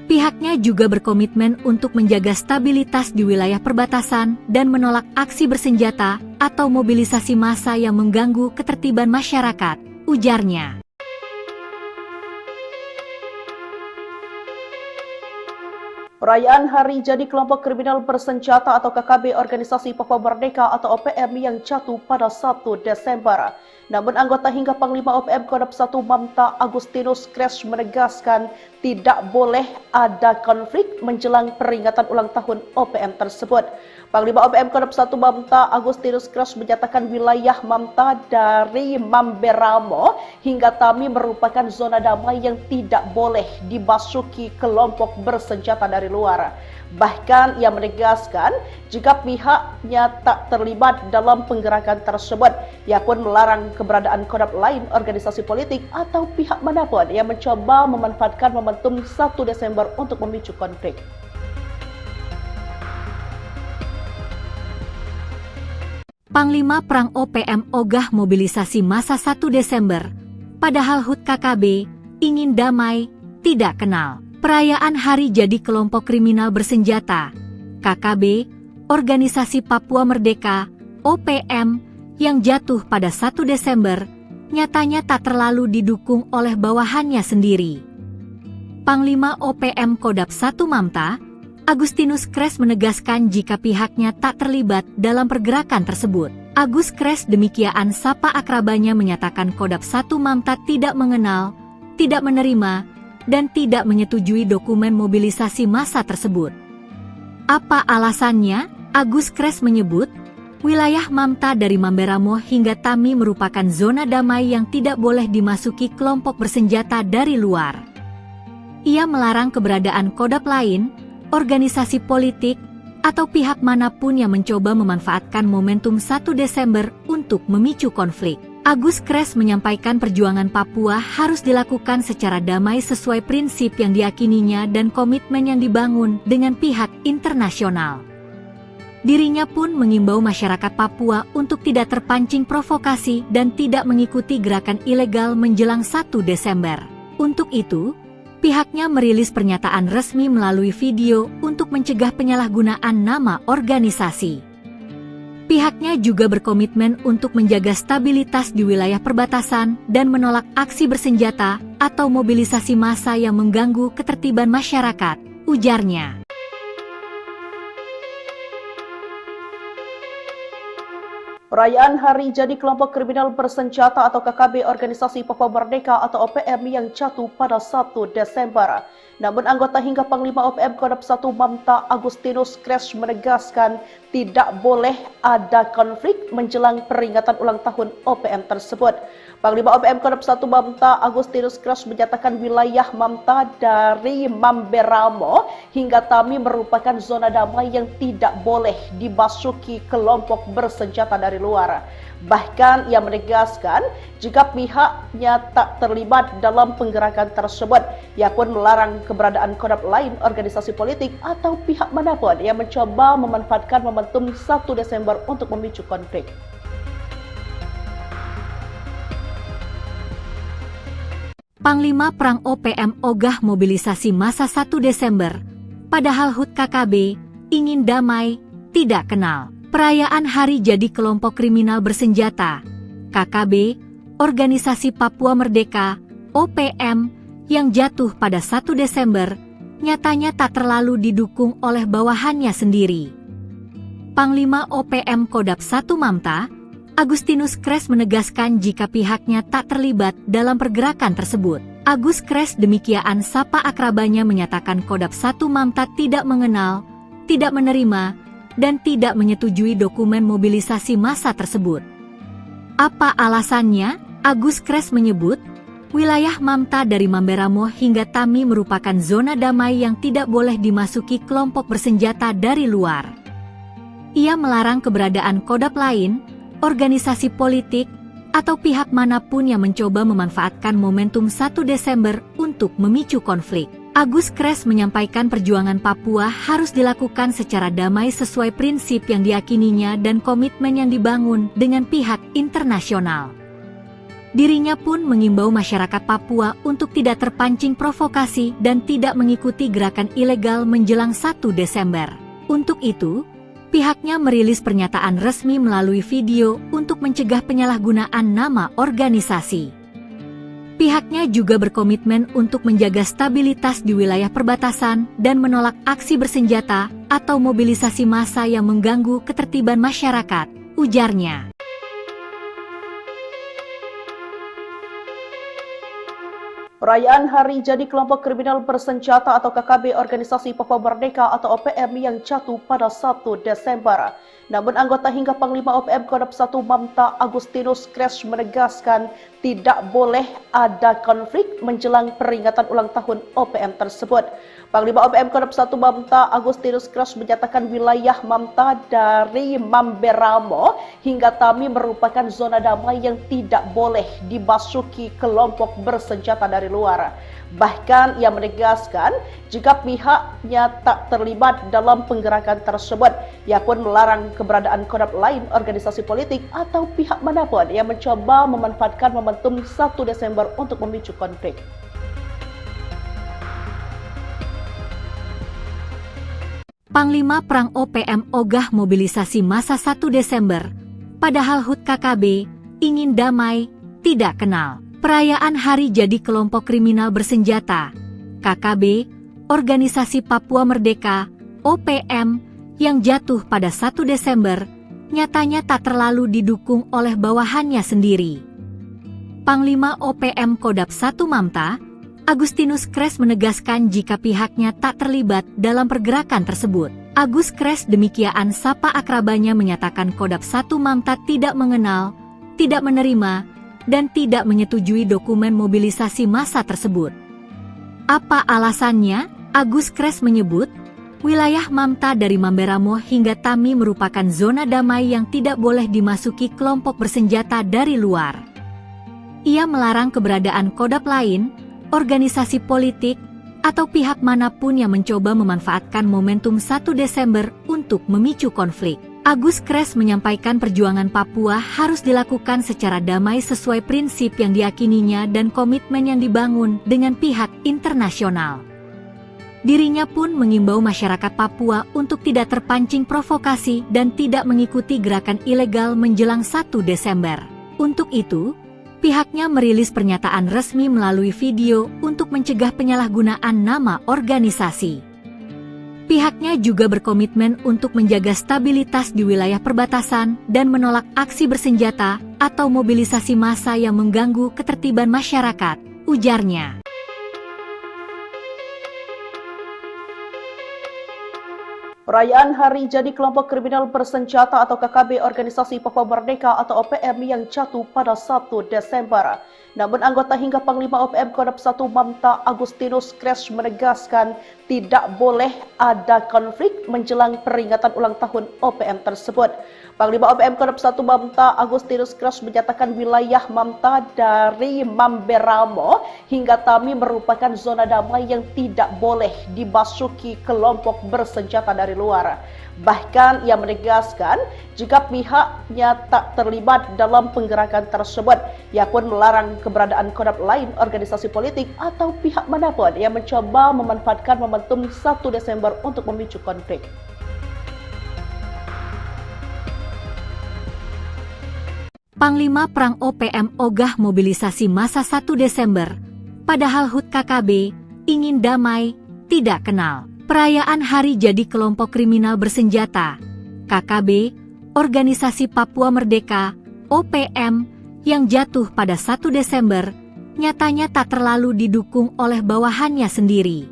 Pihaknya juga berkomitmen untuk menjaga stabilitas di wilayah perbatasan dan menolak aksi bersenjata atau mobilisasi massa yang mengganggu ketertiban masyarakat, ujarnya. Perayaan Hari Jadi Kelompok Kriminal Bersenjata atau KKB Organisasi Papua Merdeka atau OPM yang jatuh pada 1 Desember. Namun anggota hingga Panglima OPM Kodap 1 Mamta Agustinus Kres menegaskan tidak boleh ada konflik menjelang peringatan ulang tahun OPM tersebut. Panglima OPM Kodap 1 Mamta Agustinus Kres menyatakan wilayah Mamta dari Mamberamo hingga Tami merupakan zona damai yang tidak boleh dimasuki kelompok bersenjata dari luar. Bahkan ia menegaskan jika pihaknya tak terlibat dalam penggerakan tersebut, ia pun melarang keberadaan kodap lain, organisasi politik atau pihak manapun yang mencoba memanfaatkan momentum 1 Desember untuk memicu konflik. Panglima Perang OPM ogah mobilisasi massa 1 Desember, padahal HUT KKB ingin damai, tidak kenal. Perayaan Hari Jadi Kelompok Kriminal Bersenjata, KKB, Organisasi Papua Merdeka, OPM, yang jatuh pada 1 Desember, nyatanya tak terlalu didukung oleh bawahannya sendiri. Panglima OPM Kodap 1 Mamta, Agustinus Kres menegaskan jika pihaknya tak terlibat dalam pergerakan tersebut. Agus Kres demikian sapa akrabanya menyatakan Kodap 1 Mamta tidak mengenal, tidak menerima, dan tidak menyetujui dokumen mobilisasi massa tersebut. Apa alasannya? Agus Kres menyebut, wilayah Mamta dari Mamberamo hingga Tami merupakan zona damai yang tidak boleh dimasuki kelompok bersenjata dari luar. Ia melarang keberadaan kodap lain, organisasi politik, atau pihak manapun yang mencoba memanfaatkan momentum 1 Desember untuk memicu konflik. Agus Kres menyampaikan perjuangan Papua harus dilakukan secara damai sesuai prinsip yang diyakininya dan komitmen yang dibangun dengan pihak internasional. Dirinya pun mengimbau masyarakat Papua untuk tidak terpancing provokasi dan tidak mengikuti gerakan ilegal menjelang 1 Desember. Untuk itu, pihaknya merilis pernyataan resmi melalui video untuk mencegah penyalahgunaan nama organisasi. Pihaknya juga berkomitmen untuk menjaga stabilitas di wilayah perbatasan dan menolak aksi bersenjata atau mobilisasi massa yang mengganggu ketertiban masyarakat, ujarnya. Perayaan Hari Jadi Kelompok Kriminal Bersenjata atau KKB Organisasi Papua Merdeka atau OPM yang jatuh pada 1 Desember. Namun anggota hingga Panglima OPM Kodap 1 Mamta Agustinus Kres menegaskan tidak boleh ada konflik menjelang peringatan ulang tahun OPM tersebut. Panglima OPM Kodap 1 Mamta Agustinus Kres menyatakan wilayah Mamta dari Mamberamo hingga Tami merupakan zona damai yang tidak boleh dimasuki kelompok bersenjata dari luar. Bahkan ia menegaskan jika pihaknya tak terlibat dalam penggerakan tersebut, ia pun melarang keberadaan kodap lain, organisasi politik atau pihak manapun yang mencoba memanfaatkan momentum 1 Desember untuk memicu konflik. Panglima Perang OPM ogah mobilisasi massa 1 Desember, padahal HUT KKB ingin damai, tidak kenal. Perayaan Hari Jadi Kelompok Kriminal Bersenjata, KKB, Organisasi Papua Merdeka, OPM, yang jatuh pada 1 Desember, nyatanya tak terlalu didukung oleh bawahannya sendiri. Panglima OPM Kodap 1 Mamta, Agustinus Kres menegaskan jika pihaknya tak terlibat dalam pergerakan tersebut. Agus Kres demikian sapa akrabanya menyatakan Kodap 1 Mamta tidak mengenal, tidak menerima, dan tidak menyetujui dokumen mobilisasi massa tersebut. Apa alasannya? Agus Kres menyebut, wilayah Mamta dari Mamberamo hingga Tami merupakan zona damai yang tidak boleh dimasuki kelompok bersenjata dari luar. Ia melarang keberadaan kodap lain, organisasi politik, atau pihak manapun yang mencoba memanfaatkan momentum 1 Desember untuk memicu konflik. Agus Kres menyampaikan perjuangan Papua harus dilakukan secara damai sesuai prinsip yang diyakininya dan komitmen yang dibangun dengan pihak internasional. Dirinya pun mengimbau masyarakat Papua untuk tidak terpancing provokasi dan tidak mengikuti gerakan ilegal menjelang 1 Desember. Untuk itu, pihaknya merilis pernyataan resmi melalui video untuk mencegah penyalahgunaan nama organisasi. Pihaknya juga berkomitmen untuk menjaga stabilitas di wilayah perbatasan dan menolak aksi bersenjata atau mobilisasi massa yang mengganggu ketertiban masyarakat, ujarnya. Perayaan Hari Jadi Kelompok Kriminal Bersenjata atau KKB Organisasi Papua Merdeka atau OPM yang jatuh pada 1 Desember. Namun anggota hingga Panglima OPM Kodap 1 Mamta Agustinus Kres menegaskan tidak boleh ada konflik menjelang peringatan ulang tahun OPM tersebut. Panglima OPM Kodap 1 Mamta Agustinus Kres menyatakan wilayah Mamta dari Mamberamo hingga Tami merupakan zona damai yang tidak boleh dimasuki kelompok bersenjata dari luar. Bahkan ia menegaskan jika pihaknya tak terlibat dalam penggerakan tersebut, ia pun melarang keberadaan kodam lain, organisasi politik atau pihak manapun yang mencoba memanfaatkan momentum 1 Desember untuk memicu konflik. Panglima Perang OPM ogah mobilisasi massa 1 Desember, padahal HUT KKB ingin damai, tidak kenal. Perayaan Hari Jadi Kelompok Kriminal Bersenjata, KKB, Organisasi Papua Merdeka, OPM, yang jatuh pada 1 Desember, nyatanya tak terlalu didukung oleh bawahannya sendiri. Panglima OPM Kodap 1 Mamta, Agustinus Kres menegaskan jika pihaknya tak terlibat dalam pergerakan tersebut. Agus Kres demikian sapa akrabanya menyatakan Kodap 1 Mamta tidak mengenal, tidak menerima, dan tidak menyetujui dokumen mobilisasi massa tersebut. Apa alasannya? Agus Kres menyebut, wilayah Mamta dari Mamberamo hingga Tami merupakan zona damai yang tidak boleh dimasuki kelompok bersenjata dari luar. Ia melarang keberadaan kodap lain, organisasi politik, atau pihak manapun yang mencoba memanfaatkan momentum 1 Desember untuk memicu konflik. Agus Kres menyampaikan perjuangan Papua harus dilakukan secara damai sesuai prinsip yang diyakininya dan komitmen yang dibangun dengan pihak internasional. Dirinya pun mengimbau masyarakat Papua untuk tidak terpancing provokasi dan tidak mengikuti gerakan ilegal menjelang 1 Desember. Untuk itu, pihaknya merilis pernyataan resmi melalui video untuk mencegah penyalahgunaan nama organisasi. Pihaknya juga berkomitmen untuk menjaga stabilitas di wilayah perbatasan dan menolak aksi bersenjata atau mobilisasi massa yang mengganggu ketertiban masyarakat, ujarnya. Perayaan Hari Jadi Kelompok Kriminal Bersenjata atau KKB Organisasi Papua Merdeka atau OPM yang jatuh pada 1 Desember. Namun anggota hingga Panglima OPM Kodap 1 Mamta Agustinus Kres menegaskan tidak boleh ada konflik menjelang peringatan ulang tahun OPM tersebut. Panglima OPM Kodap 1 Mamta Agustinus Kres menyatakan wilayah Mamta dari Mamberamo hingga Tami merupakan zona damai yang tidak boleh dimasuki kelompok bersenjata dari luar. Bahkan ia menegaskan jika pihaknya tak terlibat dalam penggerakan tersebut, ia pun melarang keberadaan kodap lain, organisasi politik atau pihak manapun yang mencoba memanfaatkan momentum 1 Desember untuk memicu konflik. Panglima Perang OPM ogah mobilisasi massa 1 Desember, padahal HUT KKB ingin damai, tidak kenal. Perayaan Hari Jadi Kelompok Kriminal Bersenjata, KKB, Organisasi Papua Merdeka, OPM, yang jatuh pada 1 Desember, nyatanya tak terlalu didukung oleh bawahannya sendiri.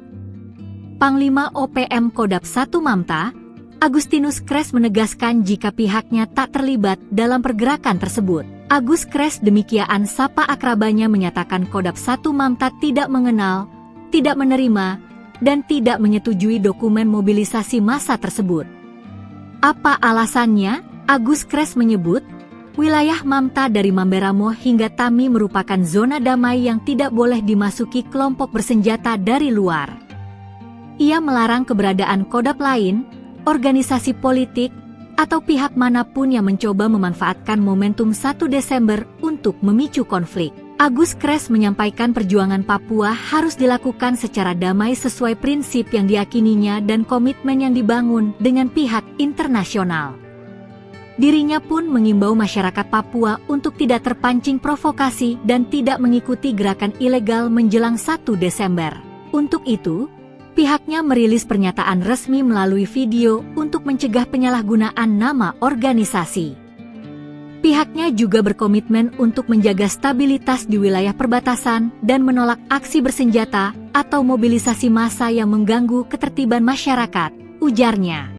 Panglima OPM Kodap 1 Mamta, Agustinus Kres menegaskan jika pihaknya tak terlibat dalam pergerakan tersebut. Agus Kres demikian sapa akrabanya menyatakan Kodap 1 Mamta tidak mengenal, tidak menerima, dan tidak menyetujui dokumen mobilisasi massa tersebut. Apa alasannya? Agus Kres menyebut, wilayah Mamta dari Mamberamo hingga Tami merupakan zona damai yang tidak boleh dimasuki kelompok bersenjata dari luar. Ia melarang keberadaan kodap lain, organisasi politik, atau pihak manapun yang mencoba memanfaatkan momentum 1 Desember untuk memicu konflik. Agus Kres menyampaikan perjuangan Papua harus dilakukan secara damai sesuai prinsip yang diyakininya dan komitmen yang dibangun dengan pihak internasional. Dirinya pun mengimbau masyarakat Papua untuk tidak terpancing provokasi dan tidak mengikuti gerakan ilegal menjelang 1 Desember. Untuk itu, pihaknya merilis pernyataan resmi melalui video untuk mencegah penyalahgunaan nama organisasi. Pihaknya juga berkomitmen untuk menjaga stabilitas di wilayah perbatasan dan menolak aksi bersenjata atau mobilisasi massa yang mengganggu ketertiban masyarakat, ujarnya.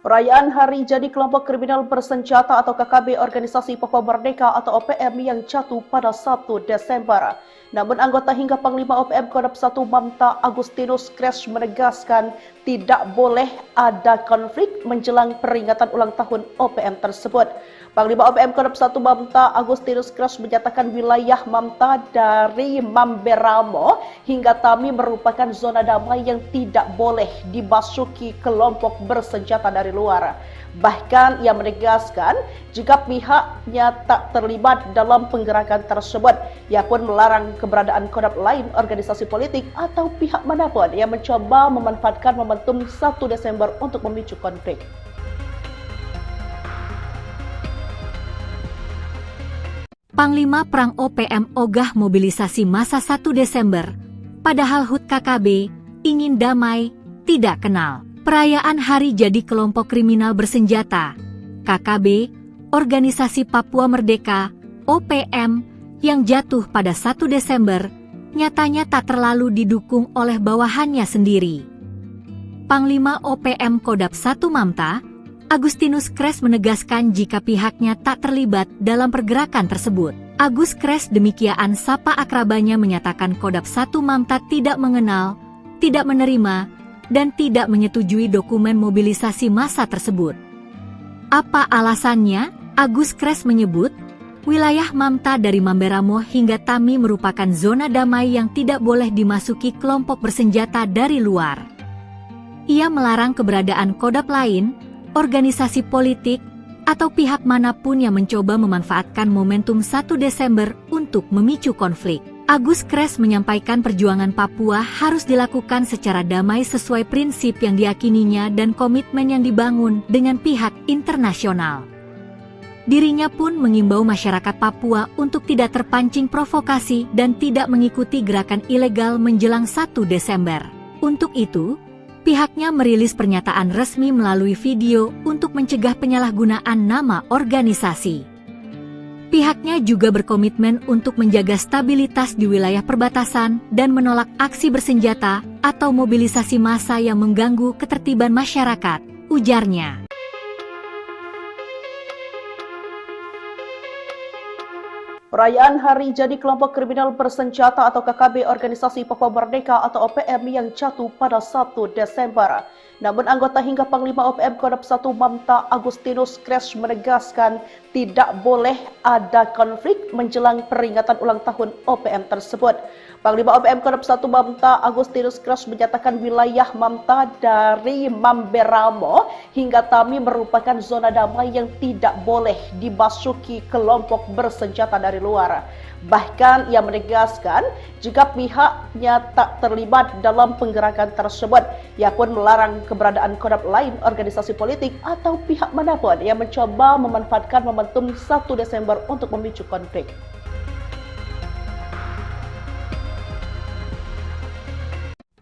Perayaan Hari Jadi Kelompok Kriminal Bersenjata atau KKB Organisasi Papua Merdeka atau OPM yang jatuh pada 1 Desember. Namun anggota hingga Panglima OPM Kodam 1 Mamta Agustinus Kres menegaskan tidak boleh ada konflik menjelang peringatan ulang tahun OPM tersebut. Panglima OPM Kodam 1 Mamta Agustinus Kres menyatakan wilayah Mamta dari Mamberamo hingga Tami merupakan zona damai yang tidak boleh dimasuki kelompok bersenjata dari luar. Bahkan ia menegaskan jika pihaknya tak terlibat dalam penggerakan tersebut, ia pun melarang keberadaan kodam lain, organisasi politik atau pihak manapun yang mencoba memanfaatkan momentum 1 Desember untuk memicu konflik. Panglima Perang OPM ogah mobilisasi masa 1 Desember, padahal HUT KKB ingin damai, tidak kenal. Perayaan Hari Jadi Kelompok Kriminal Bersenjata, KKB, Organisasi Papua Merdeka, OPM, yang jatuh pada 1 Desember, nyatanya tak terlalu didukung oleh bawahannya sendiri. Panglima OPM Kodam 1 Mamta, Agustinus Kres menegaskan jika pihaknya tak terlibat dalam pergerakan tersebut. Agus Kres demikian sapa akrabanya menyatakan Kodam 1 Mamta tidak mengenal, tidak menerima, dan tidak menyetujui dokumen mobilisasi massa tersebut. Apa alasannya? Agus Kres menyebut, wilayah Mamta dari Mamberamo hingga Tami merupakan zona damai yang tidak boleh dimasuki kelompok bersenjata dari luar. Ia melarang keberadaan kodam lain, organisasi politik, atau pihak manapun yang mencoba memanfaatkan momentum 1 Desember untuk memicu konflik. Agus Kres menyampaikan perjuangan Papua harus dilakukan secara damai sesuai prinsip yang diyakininya dan komitmen yang dibangun dengan pihak internasional. Dirinya pun mengimbau masyarakat Papua untuk tidak terpancing provokasi dan tidak mengikuti gerakan ilegal menjelang 1 Desember. Untuk itu, pihaknya merilis pernyataan resmi melalui video untuk mencegah penyalahgunaan nama organisasi. Pihaknya juga berkomitmen untuk menjaga stabilitas di wilayah perbatasan dan menolak aksi bersenjata atau mobilisasi massa yang mengganggu ketertiban masyarakat, ujarnya. Perayaan Hari Jadi Kelompok Kriminal Bersenjata atau KKB Organisasi Papua Merdeka atau OPM yang jatuh pada 1 Desember. Namun anggota hingga Panglima OPM Kodam 1 Mamta Agustinus Kres menegaskan tidak boleh ada konflik menjelang peringatan ulang tahun OPM tersebut. Panglima OPM Kodam 1 Mamta Agustinus Kres menyatakan wilayah Mamta dari Mamberamo hingga Tami merupakan zona damai yang tidak boleh dimasuki kelompok bersenjata dari luar. Bahkan ia menegaskan jika pihaknya tak terlibat dalam penggerakan tersebut, ia pun melarang keberadaan kodam lain, organisasi politik atau pihak manapun yang mencoba memanfaatkan momentum 1 Desember untuk memicu konflik.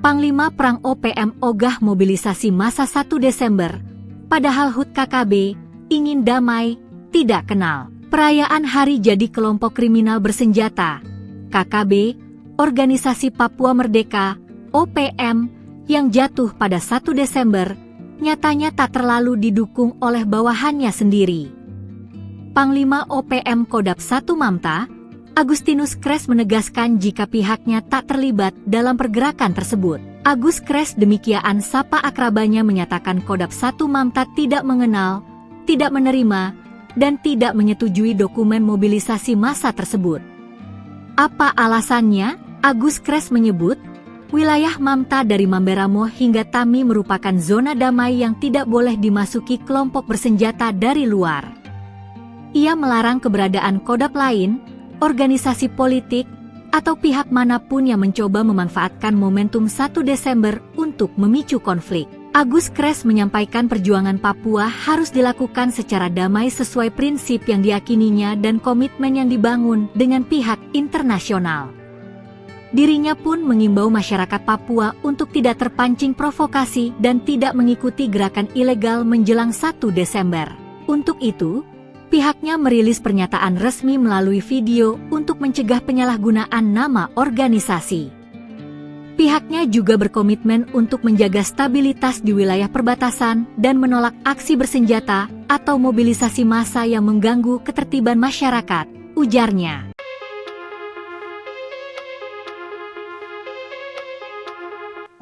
Panglima Perang OPM ogah mobilisasi masa 1 Desember, padahal HUT KKB ingin damai, tidak kenal. Perayaan Hari Jadi Kelompok Kriminal Bersenjata, KKB, Organisasi Papua Merdeka, OPM, yang jatuh pada 1 Desember, nyatanya tak terlalu didukung oleh bawahannya sendiri. Panglima OPM Kodam 1 Mamta, Agustinus Kres menegaskan jika pihaknya tak terlibat dalam pergerakan tersebut. Agus Kres demikian sapa akrabanya menyatakan Kodam 1 Mamta tidak mengenal, tidak menerima, dan tidak menyetujui dokumen mobilisasi massa tersebut. Apa alasannya? Agus Kres menyebut, wilayah Mamta dari Mamberamo hingga Tami merupakan zona damai yang tidak boleh dimasuki kelompok bersenjata dari luar. Ia melarang keberadaan kodam lain, organisasi politik, atau pihak manapun yang mencoba memanfaatkan momentum 1 Desember untuk memicu konflik. Agus Kres menyampaikan perjuangan Papua harus dilakukan secara damai sesuai prinsip yang diyakininya dan komitmen yang dibangun dengan pihak internasional. Dirinya pun mengimbau masyarakat Papua untuk tidak terpancing provokasi dan tidak mengikuti gerakan ilegal menjelang 1 Desember. Untuk itu, pihaknya merilis pernyataan resmi melalui video untuk mencegah penyalahgunaan nama organisasi. Pihaknya juga berkomitmen untuk menjaga stabilitas di wilayah perbatasan dan menolak aksi bersenjata atau mobilisasi massa yang mengganggu ketertiban masyarakat, ujarnya.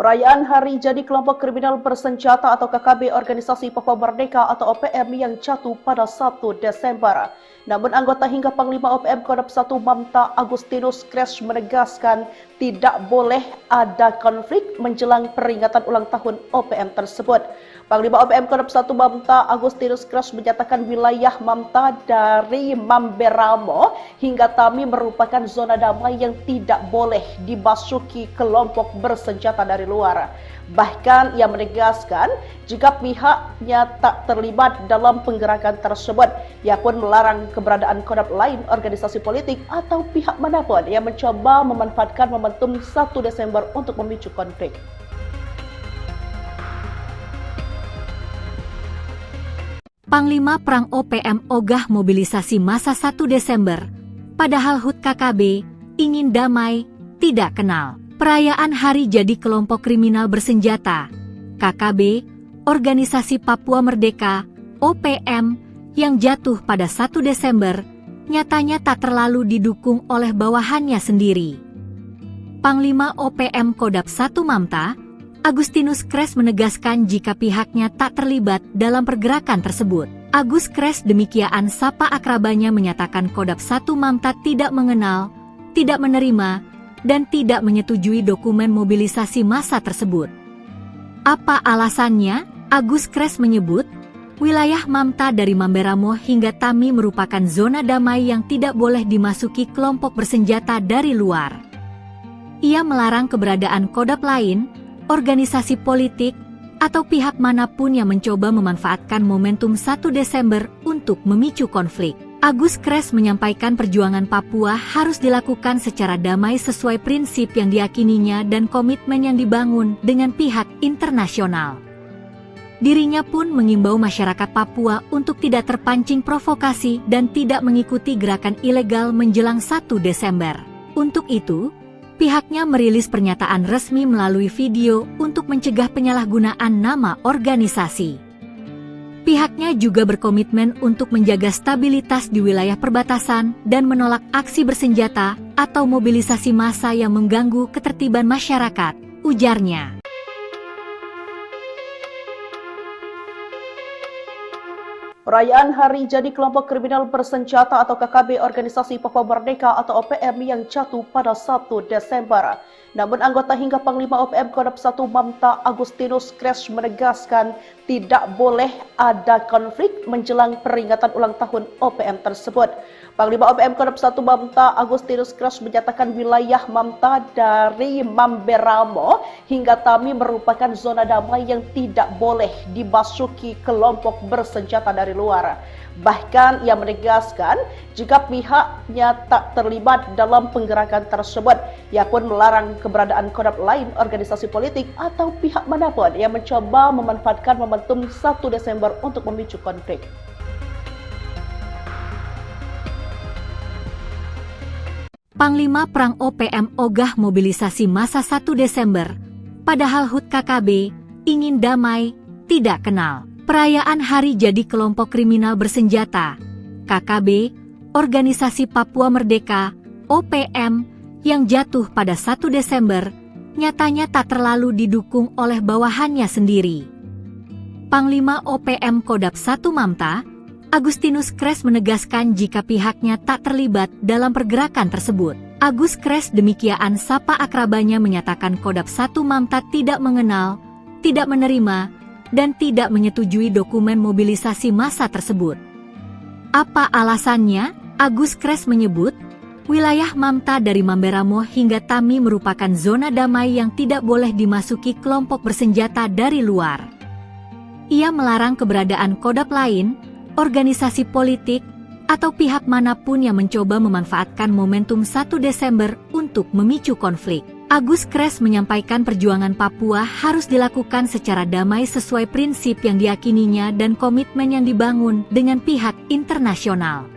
Perayaan Hari Jadi Kelompok Kriminal Bersenjata atau KKB Organisasi Papua Merdeka atau OPM yang jatuh pada 1 Desember. Namun anggota hingga Panglima OPM Kodam 1 Mamta Agustinus Kres menegaskan tidak boleh ada konflik menjelang peringatan ulang tahun OPM tersebut. Panglima OPM Kodam 1 Mamta Agustinus Kres menyatakan wilayah Mamta dari Mamberamo hingga Tami merupakan zona damai yang tidak boleh dimasuki kelompok bersenjata dari luar. Bahkan ia menegaskan jika pihaknya tak terlibat dalam penggerakan tersebut, ia pun melarang keberadaan kodam lain, organisasi politik atau pihak manapun yang mencoba memanfaatkan momentum 1 Desember untuk memicu konflik. Panglima Perang OPM ogah mobilisasi masa 1 Desember, padahal HUT KKB ingin damai, tidak kenal. Perayaan Hari Jadi Kelompok Kriminal Bersenjata, KKB, Organisasi Papua Merdeka, OPM, yang jatuh pada 1 Desember, nyatanya tak terlalu didukung oleh bawahannya sendiri. Panglima OPM Kodam 1 Mamta, Agustinus Kres menegaskan jika pihaknya tak terlibat dalam pergerakan tersebut. Agus Kres demikian sapa akrabanya menyatakan Kodam 1 Mamta tidak mengenal, tidak menerima, dan tidak menyetujui dokumen mobilisasi massa tersebut. Apa alasannya? Agus Kres menyebut, wilayah Mamta dari Mamberamo hingga Tami merupakan zona damai yang tidak boleh dimasuki kelompok bersenjata dari luar. Ia melarang keberadaan kodam lain, organisasi politik, atau pihak manapun yang mencoba memanfaatkan momentum 1 Desember untuk memicu konflik. Agus Kres menyampaikan perjuangan Papua harus dilakukan secara damai sesuai prinsip yang diyakininya dan komitmen yang dibangun dengan pihak internasional. Dirinya pun mengimbau masyarakat Papua untuk tidak terpancing provokasi dan tidak mengikuti gerakan ilegal menjelang 1 Desember. Untuk itu, pihaknya merilis pernyataan resmi melalui video untuk mencegah penyalahgunaan nama organisasi. Pihaknya juga berkomitmen untuk menjaga stabilitas di wilayah perbatasan dan menolak aksi bersenjata atau mobilisasi massa yang mengganggu ketertiban masyarakat, ujarnya. Perayaan Hari Jadi Kelompok Kriminal Bersenjata atau KKB Organisasi Papua Merdeka atau OPM yang jatuh pada 1 Desember. Namun anggota hingga Panglima OPM Kodam 1 Mamta Agustinus Kres menegaskan tidak boleh ada konflik menjelang peringatan ulang tahun OPM tersebut. Panglima OPM Kodam 1 Mamta Agustinus Kres menyatakan wilayah Mamta dari Mamberamo hingga Tami merupakan zona damai yang tidak boleh dimasuki kelompok bersenjata dari luar. Bahkan ia menegaskan jika pihaknya tak terlibat dalam penggerakan tersebut, ia pun melarang keberadaan kodam lain, organisasi politik atau pihak manapun yang mencoba memanfaatkan momentum 1 Desember untuk memicu konflik. Panglima Perang OPM ogah mobilisasi masa 1 Desember, padahal HUT KKB ingin damai, tidak kenal. Perayaan Hari Jadi Kelompok Kriminal Bersenjata, KKB, Organisasi Papua Merdeka, OPM, yang jatuh pada 1 Desember, nyatanya tak terlalu didukung oleh bawahannya sendiri. Panglima OPM Kodam 1 Mamta, Agustinus Kres menegaskan jika pihaknya tak terlibat dalam pergerakan tersebut. Agus Kres demikian sapa akrabanya menyatakan Kodam 1 Mamta tidak mengenal, tidak menerima, dan tidak menyetujui dokumen mobilisasi massa tersebut. Apa alasannya? Agus Kres menyebut, wilayah Mamta dari Mamberamo hingga Tami merupakan zona damai yang tidak boleh dimasuki kelompok bersenjata dari luar. Ia melarang keberadaan kodam lain, organisasi politik, atau pihak manapun yang mencoba memanfaatkan momentum 1 Desember untuk memicu konflik. Agus Kres menyampaikan perjuangan Papua harus dilakukan secara damai sesuai prinsip yang diyakininya dan komitmen yang dibangun dengan pihak internasional.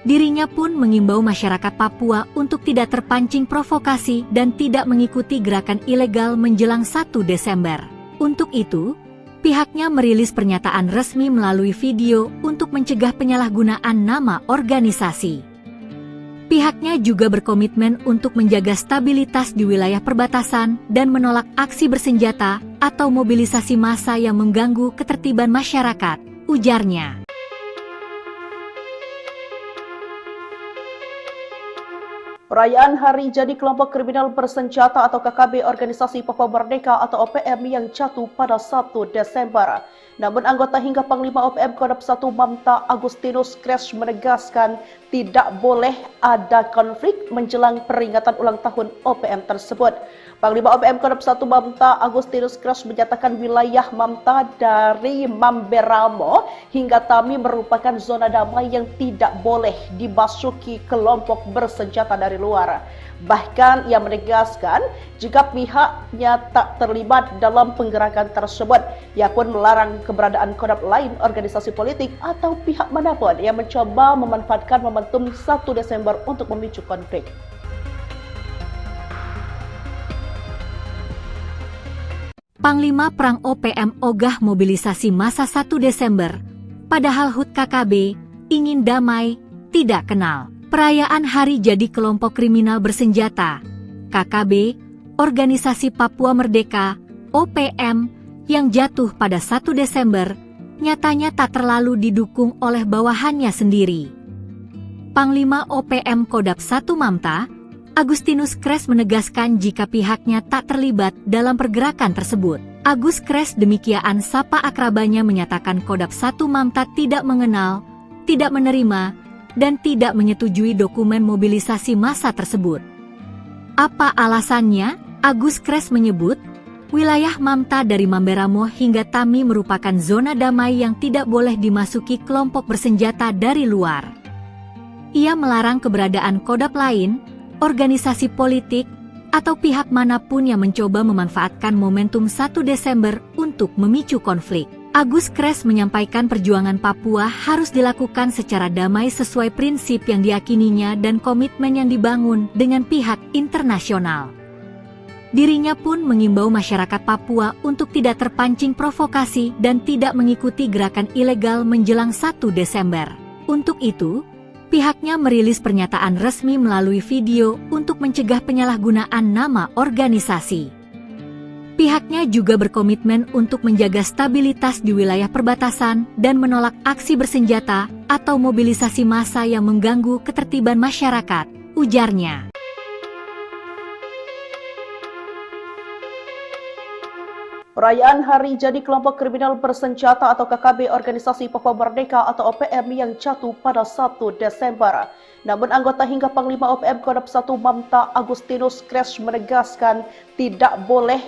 Dirinya pun mengimbau masyarakat Papua untuk tidak terpancing provokasi dan tidak mengikuti gerakan ilegal menjelang 1 Desember. Untuk itu, pihaknya merilis pernyataan resmi melalui video untuk mencegah penyalahgunaan nama organisasi. Pihaknya juga berkomitmen untuk menjaga stabilitas di wilayah perbatasan dan menolak aksi bersenjata atau mobilisasi massa yang mengganggu ketertiban masyarakat, ujarnya. Perayaan Hari Jadi Kelompok Kriminal Bersenjata atau KKB Organisasi Papua Merdeka atau OPM yang jatuh pada 1 Desember. Namun anggota hingga Panglima OPM Kodam 1 Mamta Agustinus Kres menegaskan tidak boleh ada konflik menjelang peringatan ulang tahun OPM tersebut. Panglima OPM Kodam 1 Mamta Agustinus Kres menyatakan wilayah Mamta dari Mamberamo hingga Tami merupakan zona damai yang tidak boleh dimasuki kelompok bersenjata dari luar. Bahkan ia menegaskan jika pihaknya tak terlibat dalam penggerakan tersebut, ia pun melarang keberadaan kodam lain, organisasi politik atau pihak manapun yang mencoba memanfaatkan momentum 1 Desember untuk memicu konflik. Panglima Perang OPM ogah mobilisasi massa 1 Desember, padahal HUT KKB ingin damai, tidak kenal. Perayaan Hari Jadi Kelompok Kriminal Bersenjata, KKB, Organisasi Papua Merdeka, OPM, yang jatuh pada 1 Desember, nyatanya tak terlalu didukung oleh bawahannya sendiri. Panglima OPM Kodam 1 Mamta, Agustinus Kres menegaskan jika pihaknya tak terlibat dalam pergerakan tersebut. Agus Kres demikian sapa akrabanya menyatakan Kodam 1 Mamta tidak mengenal, tidak menerima, dan tidak menyetujui dokumen mobilisasi massa tersebut. Apa alasannya? Agus Kres menyebut, wilayah Mamta dari Mamberamo hingga Tami merupakan zona damai yang tidak boleh dimasuki kelompok bersenjata dari luar. Ia melarang keberadaan kodam lain, organisasi politik, atau pihak manapun yang mencoba memanfaatkan momentum 1 Desember untuk memicu konflik. Agus Kres menyampaikan perjuangan Papua harus dilakukan secara damai sesuai prinsip yang diyakininya dan komitmen yang dibangun dengan pihak internasional. Dirinya pun mengimbau masyarakat Papua untuk tidak terpancing provokasi dan tidak mengikuti gerakan ilegal menjelang 1 Desember. Untuk itu, pihaknya merilis pernyataan resmi melalui video untuk mencegah penyalahgunaan nama organisasi. Pihaknya juga berkomitmen untuk menjaga stabilitas di wilayah perbatasan dan menolak aksi bersenjata atau mobilisasi massa yang mengganggu ketertiban masyarakat, ujarnya. Perayaan Hari Jadi Kelompok Kriminal Bersenjata atau KKB Organisasi Papua Merdeka atau OPM yang jatuh pada 1 Desember. Namun anggota hingga Panglima OPM Kodam 1 Mamta Agustinus Kres menegaskan tidak boleh